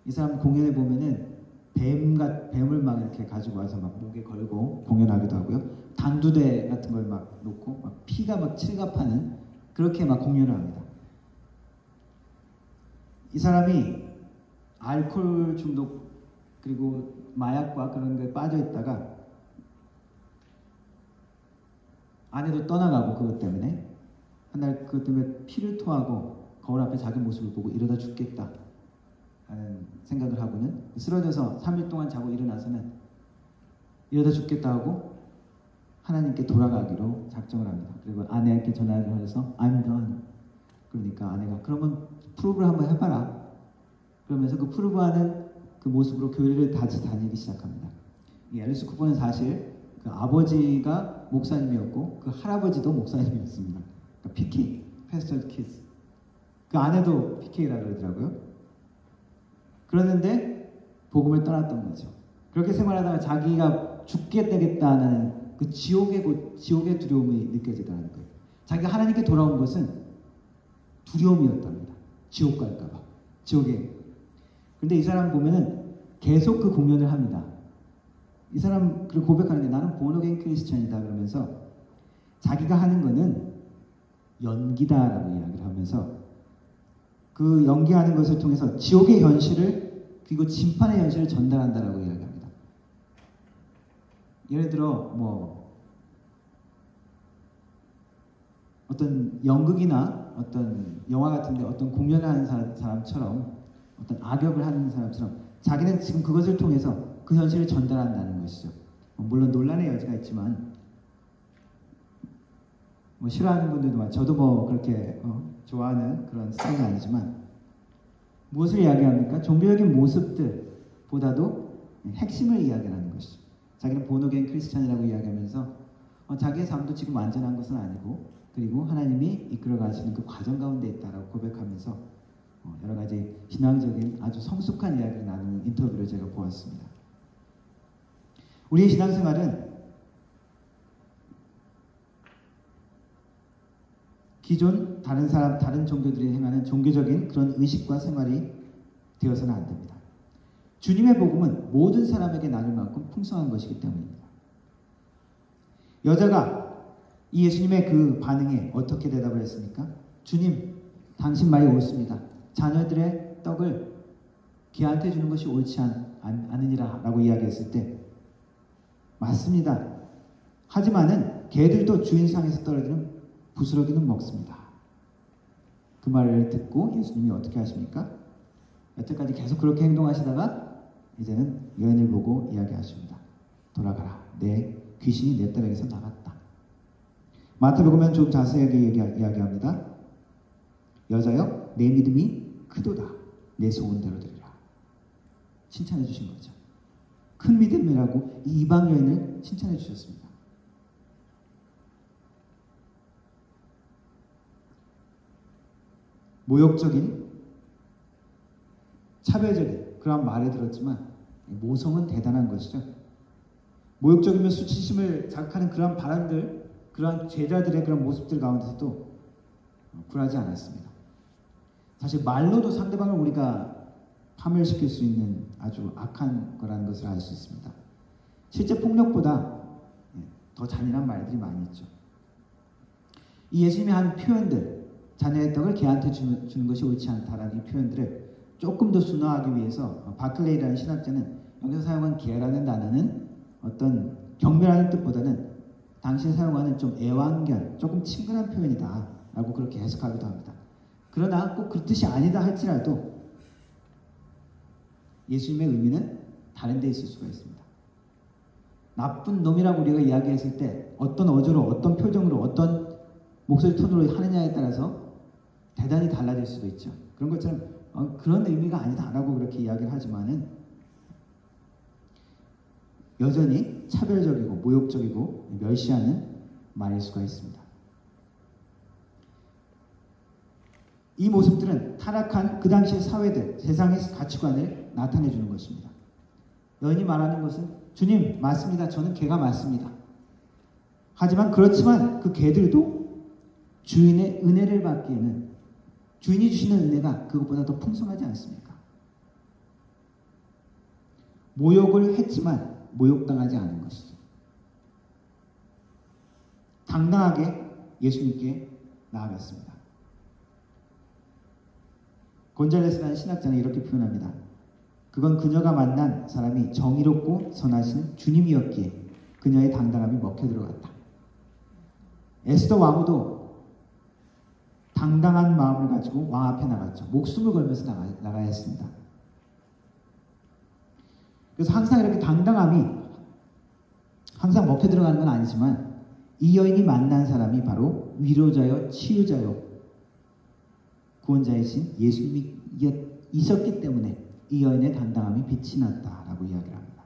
이 사람 공연에 보면은 뱀을 막 이렇게 가지고 와서 막 목에 걸고 공연하기도 하고요. 단두대 같은 걸 막 놓고 막 피가 막 칠갑하는 그렇게 막 공연을 합니다. 이 사람이 알코올 중독 그리고 마약과 그런 데 빠져 있다가 아내도 떠나가고 그것 때문에 한 날 그것 때문에 피를 토하고 거울 앞에 자기 모습을 보고 이러다 죽겠다 하는 생각을 하고는 쓰러져서 3일 동안 자고 일어나서는 이러다 죽겠다 하고 하나님께 돌아가기로 작정을 합니다. 그리고 아내에게 전화를 해서 I'm done. 그러니까 아내가 그러면 프루브를 한번 해봐라. 그러면서 그 프루브하는 그 모습으로 교회를 다시 다니기 시작합니다. 이 앨리스 쿠퍼는 사실 그 아버지가 목사님이었고 그 할아버지도 목사님이었습니다. 그러니까 PK, Pastor Kids. 그 아내도 PK라고 그러더라고요. 그러는데 복음을 떠났던 거죠. 그렇게 생활하다가 자기가 죽게 되겠다는 그 지옥의 두려움이 느껴지다는 거예요. 자기가 하나님께 돌아온 것은 두려움이었답니다. 지옥 갈까봐. 지옥에. 근데 이 사람 보면은 계속 그 공연을 합니다. 이 사람 그리고 고백하는 게 나는 본어게인 크리스찬이다 그러면서 자기가 하는 거는 연기다라고 이야기를 하면서 그 연기하는 것을 통해서 지옥의 현실을 그리고 심판의 현실을 전달한다라고 이야기합니다. 예를 들어 뭐 어떤 연극이나 어떤 영화 같은데 어떤 공연을 하는 사람처럼 어떤 악역을 하는 사람처럼 자기는 지금 그것을 통해서 그 현실을 전달한다는 것이죠. 물론 논란의 여지가 있지만 뭐 싫어하는 분들도 많아요. 저도 뭐 그렇게 좋아하는 그런 스타일은 아니지만 무엇을 이야기합니까? 종교적인 모습들보다도 핵심을 이야기하는 것이죠. 자기는 본어게인 크리스찬이라고 이야기하면서 자기의 삶도 지금 완전한 것은 아니고 그리고 하나님이 이끌어 가시는 그 과정 가운데 있다라고 고백하면서 여러 가지 신앙적인 아주 성숙한 이야기를 나누는 인터뷰를 제가 보았습니다. 우리의 신앙생활은 기존 다른 종교들이 행하는 종교적인 그런 의식과 생활이 되어서는 안 됩니다. 주님의 복음은 모든 사람에게 나눌 만큼 풍성한 것이기 때문입니다. 여자가 이 예수님의 그 반응에 어떻게 대답을 했습니까? 주님, 당신 말이 옳습니다. 자녀들의 떡을 개한테 주는 것이 옳지 않으니라 라고 이야기했을 때 맞습니다. 하지만은 개들도 주인 상에서 떨어지는 부스러기는 먹습니다. 그 말을 듣고 예수님이 어떻게 하십니까? 여태까지 계속 그렇게 행동하시다가 이제는 여인을 보고 이야기하십니다. 돌아가라. 내 귀신이 내 딸에게서 나갔다. 마태복음은 좀 자세하게 이야기합니다. 여자여, 내 믿음이 크도다. 내 소원대로 되리라. 칭찬해 주신 거죠. 큰 믿음이라고 이 이방 여인을 칭찬해 주셨습니다. 모욕적인, 차별적인 그런 말을 들었지만 모성은 대단한 것이죠. 모욕적이며 수치심을 자극하는 그런 발언들, 그런 제자들의 그런 모습들 가운데서도 굴하지 않았습니다. 사실 말로도 상대방을 우리가 파멸시킬 수 있는 아주 악한 거라는 것을 알 수 있습니다. 실제 폭력보다 더 잔인한 말들이 많이 있죠. 이 예수님이 하는 표현들, 자녀의 떡을 개한테 주는 것이 옳지 않다라는 이 표현들을 조금 더 순화하기 위해서 바클레이라는 신학자는 여기서 사용한 개라는 단어는 어떤 경멸하는 뜻보다는 당시 사용하는 좀 애완견, 조금 친근한 표현이다 라고 그렇게 해석하기도 합니다. 그러나 꼭 그 뜻이 아니다 할지라도 예수님의 의미는 다른 데 있을 수가 있습니다. 나쁜 놈이라고 우리가 이야기했을 때 어떤 어조로, 어떤 표정으로, 어떤 목소리 톤으로 하느냐에 따라서 대단히 달라질 수도 있죠. 그런 것처럼 그런 의미가 아니다라고 그렇게 이야기를 하지만은 여전히 차별적이고 모욕적이고 멸시하는 말일 수가 있습니다. 이 모습들은 타락한 그 당시의 사회들, 세상의 가치관을 나타내 주는 것입니다. 여인이 말하는 것은 주님 맞습니다. 저는 개가 맞습니다. 하지만 그렇지만 그 개들도 주인의 은혜를 받기에는 주인이 주시는 은혜가 그것보다 더 풍성하지 않습니까? 모욕을 했지만 모욕당하지 않은 것이죠. 당당하게 예수님께 나아갔습니다. 곤잘레스라는 신학자는 이렇게 표현합니다. 그건 그녀가 만난 사람이 정의롭고 선하신 주님이었기에 그녀의 당당함이 먹혀들어갔다. 에스더 왕후도 당당한 마음을 가지고 왕 앞에 나갔죠. 목숨을 걸면서 나가야 했습니다. 그래서 항상 이렇게 당당함이 항상 먹혀들어가는 건 아니지만 이 여인이 만난 사람이 바로 위로자요 치유자요 구원자이신 예수님이 있었기 때문에 이 여인의 당당함이 빛이 났다라고 이야기를 합니다.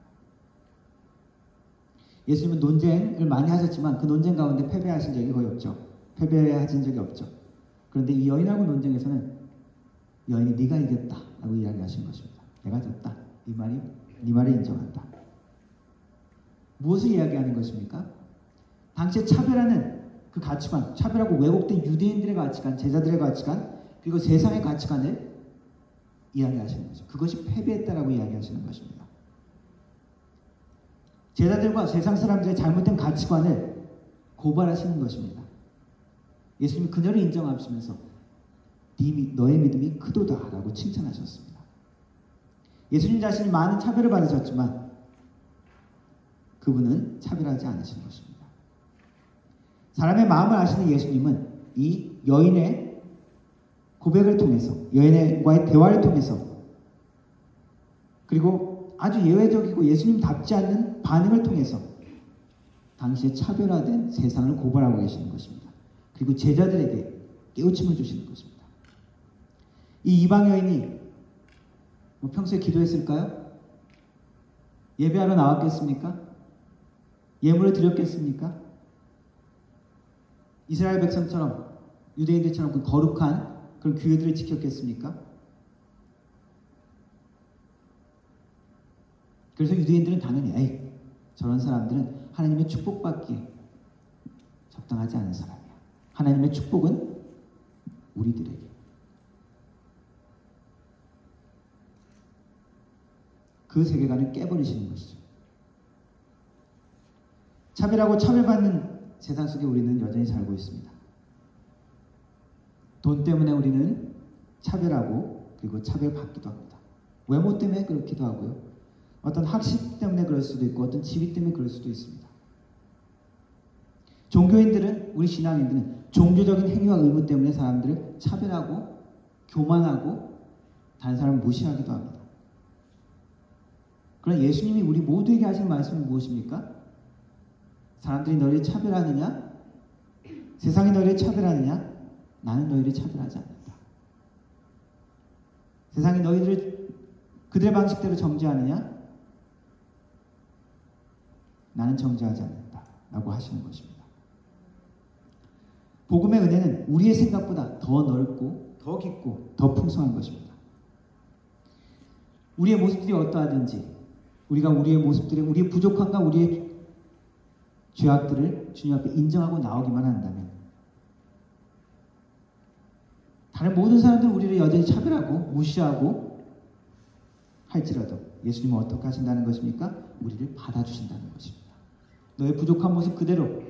예수님은 논쟁을 많이 하셨지만 그 논쟁 가운데 패배하신 적이 거의 없죠. 패배하신 적이 없죠. 그런데 이 여인하고 논쟁에서는 여인이 네가 이겼다라고 이야기하신 것입니다. 내가 졌다. 네 말을 인정한다. 무엇을 이야기하는 것입니까? 당시에 차별하는 그 가치관, 차별하고 왜곡된 유대인들의 가치관, 제자들의 가치관, 그리고 세상의 가치관을 이야기하시는 거죠. 그것이 패배했다라고 이야기하시는 것입니다. 제자들과 세상 사람들의 잘못된 가치관을 고발하시는 것입니다. 예수님이 그녀를 인정하시면서 너의 믿음이 크도다라고 칭찬하셨습니다. 예수님 자신이 많은 차별을 받으셨지만 그분은 차별하지 않으신 것입니다. 사람의 마음을 아시는 예수님은 이 여인의 고백을 통해서, 여인과의 대화를 통해서, 그리고 아주 예외적이고 예수님답지 않는 반응을 통해서 당시에 차별화된 세상을 고발하고 계시는 것입니다. 그리고 제자들에게 깨우침을 주시는 것입니다. 이 이방 여인이 평소에 기도했을까요? 예배하러 나왔겠습니까? 예물을 드렸겠습니까? 이스라엘 백성처럼 유대인들처럼 그 거룩한 그런 규례들을 지켰겠습니까? 그래서 유대인들은 당연히 저런 사람들은 하나님의 축복받기에 적당하지 않은 사람이야. 하나님의 축복은 우리들에게. 그 세계관을 깨버리시는 것이죠. 차별하고 차별받는 세상 속에 우리는 여전히 살고 있습니다. 돈 때문에 우리는 차별하고 그리고 차별받기도 합니다. 외모 때문에 그렇기도 하고요. 어떤 학식 때문에 그럴 수도 있고 어떤 지위 때문에 그럴 수도 있습니다. 종교인들은, 우리 신앙인들은 종교적인 행위와 의무 때문에 사람들을 차별하고 교만하고 다른 사람을 무시하기도 합니다. 그러나 예수님이 우리 모두에게 하시는 말씀은 무엇입니까? 사람들이 너희를 차별하느냐? 세상이 너희를 차별하느냐? 나는 너희를 차별하지 않는다. 세상이 너희들을 그들의 방식대로 정죄하느냐? 나는 정죄하지 않는다. 라고 하시는 것입니다. 복음의 은혜는 우리의 생각보다 더 넓고 더 깊고 더 풍성한 것입니다. 우리의 모습들이 어떠하든지 우리가 우리의 모습들의 우리의 부족함과 우리의 죄악들을 주님 앞에 인정하고 나오기만 한다면 다른 모든 사람들은 우리를 여전히 차별하고 무시하고 할지라도 예수님은 어떻게 하신다는 것입니까? 우리를 받아주신다는 것입니다. 너의 부족한 모습 그대로,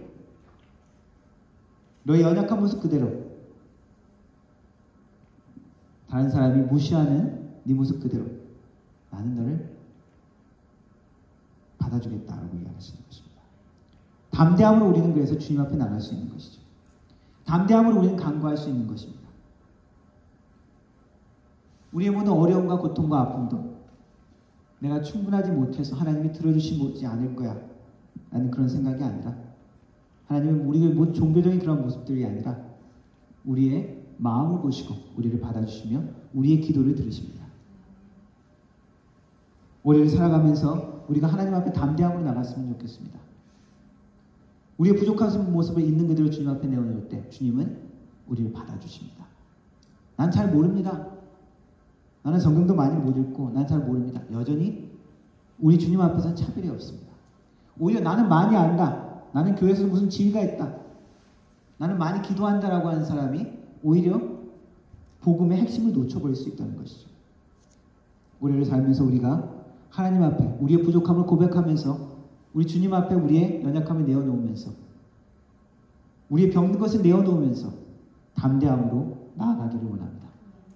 너의 연약한 모습 그대로, 다른 사람이 무시하는 네 모습 그대로 나는 너를 받아주겠다라고 이야기하시는 것입니다. 담대함으로 우리는 그래서 주님 앞에 나갈 수 있는 것이죠. 담대함으로 우리는 간구할 수 있는 것입니다. 우리의 모든 어려움과 고통과 아픔도 내가 충분하지 못해서 하나님이 들어주시지 않을 거야 라는 그런 생각이 아니라 하나님은 우리의 모든 종교적인 그런 모습들이 아니라 우리의 마음을 보시고 우리를 받아주시며 우리의 기도를 들으십니다. 우리를 살아가면서 우리가 하나님 앞에 담대함으로 나갔으면 좋겠습니다. 우리의 부족한 모습을 있는 그대로 주님 앞에 내어놓을 때 주님은 우리를 받아주십니다. 난 잘 모릅니다. 나는 성경도 많이 못 읽고 난 잘 모릅니다. 여전히 우리 주님 앞에서는 차별이 없습니다. 오히려 나는 많이 안다. 나는 교회에서 무슨 지위가 있다. 나는 많이 기도한다라고 하는 사람이 오히려 복음의 핵심을 놓쳐버릴 수 있다는 것이죠. 우리를 살면서 우리가 하나님 앞에 우리의 부족함을 고백하면서 우리 주님 앞에 우리의 연약함을 내어놓으면서 우리의 병든 것을 내어놓으면서 담대함으로 나아가기를 원합니다.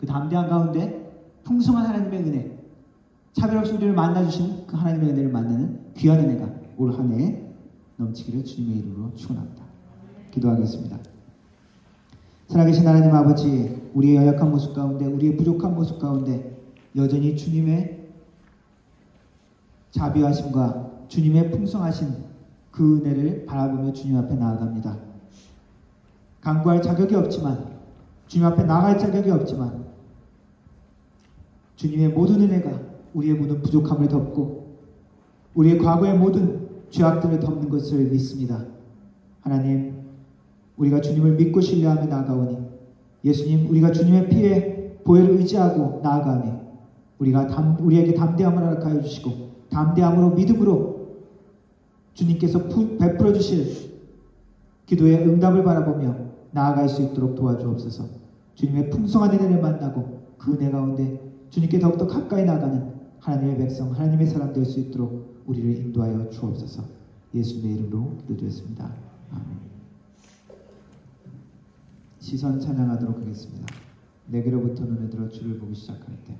그 담대한 가운데 풍성한 하나님의 은혜, 차별 없이 우리를 만나주신 그 하나님의 은혜를 만나는 귀한 은혜가 올 한 해에 넘치기를 주님의 이름으로 축원합니다. 기도하겠습니다. 살아계신 하나님 아버지, 우리의 연약한 모습 가운데, 우리의 부족한 모습 가운데 여전히 주님의 자비하심과 주님의 풍성하신 그 은혜를 바라보며 주님 앞에 나아갑니다. 간구할 자격이 없지만, 주님 앞에 나아갈 자격이 없지만 주님의 모든 은혜가 우리의 모든 부족함을 덮고 우리의 과거의 모든 죄악들을 덮는 것을 믿습니다. 하나님, 우리가 주님을 믿고 신뢰하며 나아가오니 예수님, 우리가 주님의 피에 보혈을 의지하고 나아가니 우리에게 담대함을 허락하여 주시고 담대함으로 믿음으로 주님께서 베풀어 주실 기도의 응답을 바라보며 나아갈 수 있도록 도와주옵소서. 주님의 풍성한 은혜를 만나고 그 은혜 가운데 주님께 더욱더 가까이 나가는 하나님의 백성, 하나님의 사람 될 수 있도록 우리를 인도하여 주옵소서. 예수님의 이름으로 기도드렸습니다. 아멘. 시선 찬양하도록 하겠습니다. 내게로부터 눈을 들어 주를 보기 시작할 때.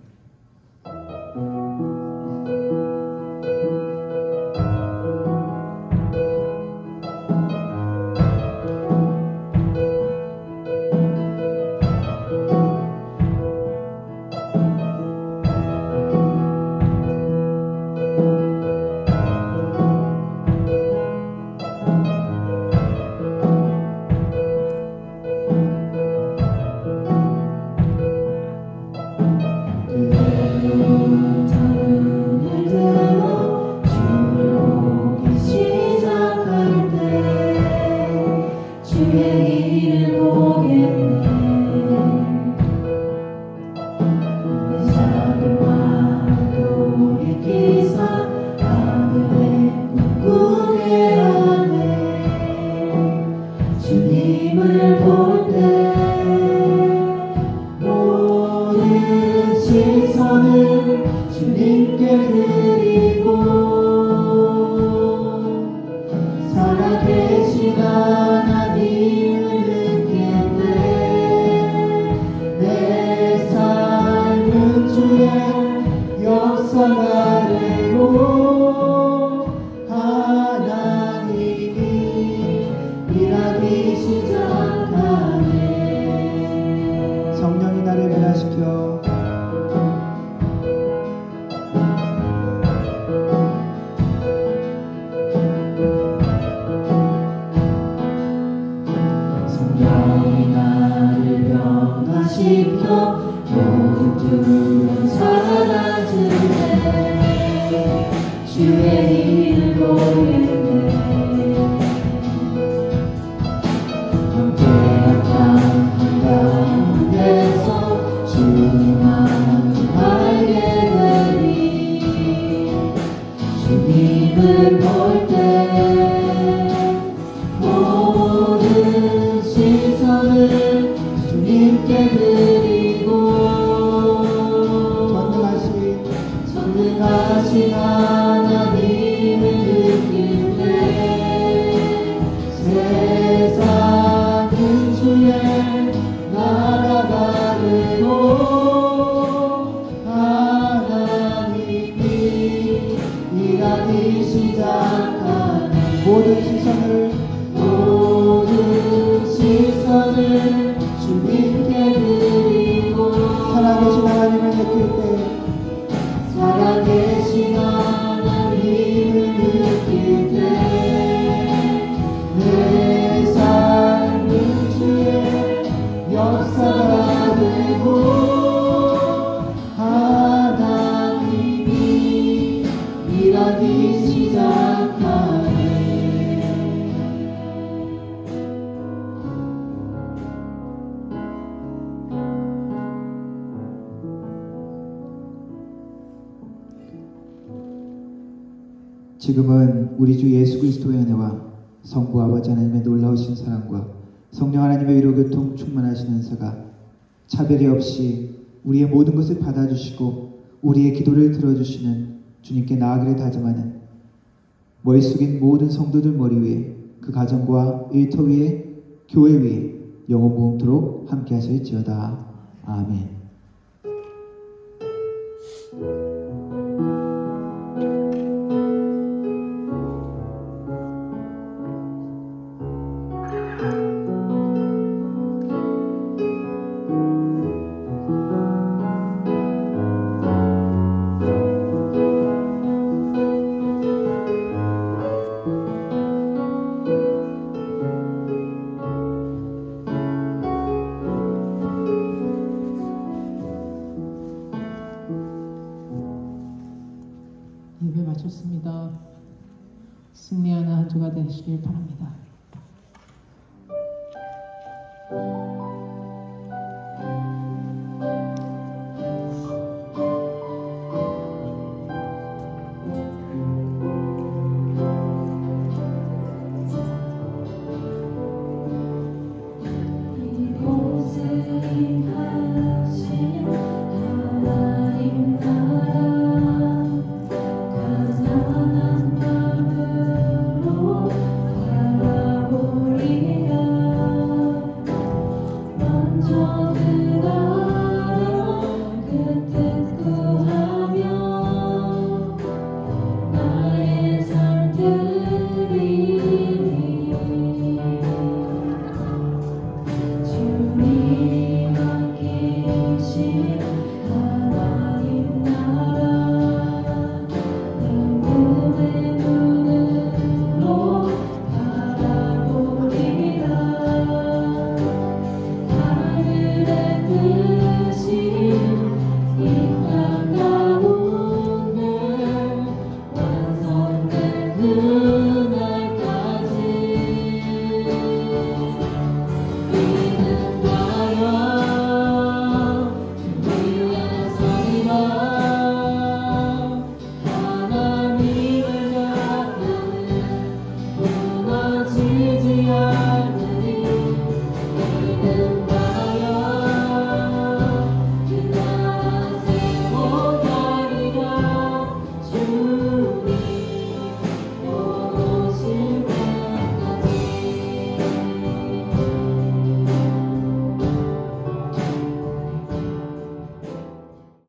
성령이 나를 변화시켜 모든 두려움 사라지네. 주의 이름 보이네. 함께한 한가운데서 주님만 알게 되리. 주님을 볼 때 모든 시선을 주님께 드리고 전능하신 하나님을 느낄 때 세상은 주의 나라가 되고 하나님이 일하기 시작하네. 모든 시선을 주님께 드리고 살아계신 하나님을 느낄 때 살아계신 하나님을 느낄 때 내 삶은 주의 역사가 되고 하나님이 일하기 시작하네. 지금은 우리 주 예수 그리스도의 은혜와 성부 아버지 하나님의 놀라우신 사랑과 성령 하나님의 위로교통 충만하신 은사가 차별이 없이 우리의 모든 것을 받아주시고 우리의 기도를 들어주시는 주님께 나아가기를 다짐하는 머리 숙인 모든 성도들 머리 위에 그 가정과 일터 위에 교회 위에 영원 무궁토록 함께 하실지어다. 아멘. 예배 마쳤습니다. 승리하는 한 주가 되시길 바랍니다.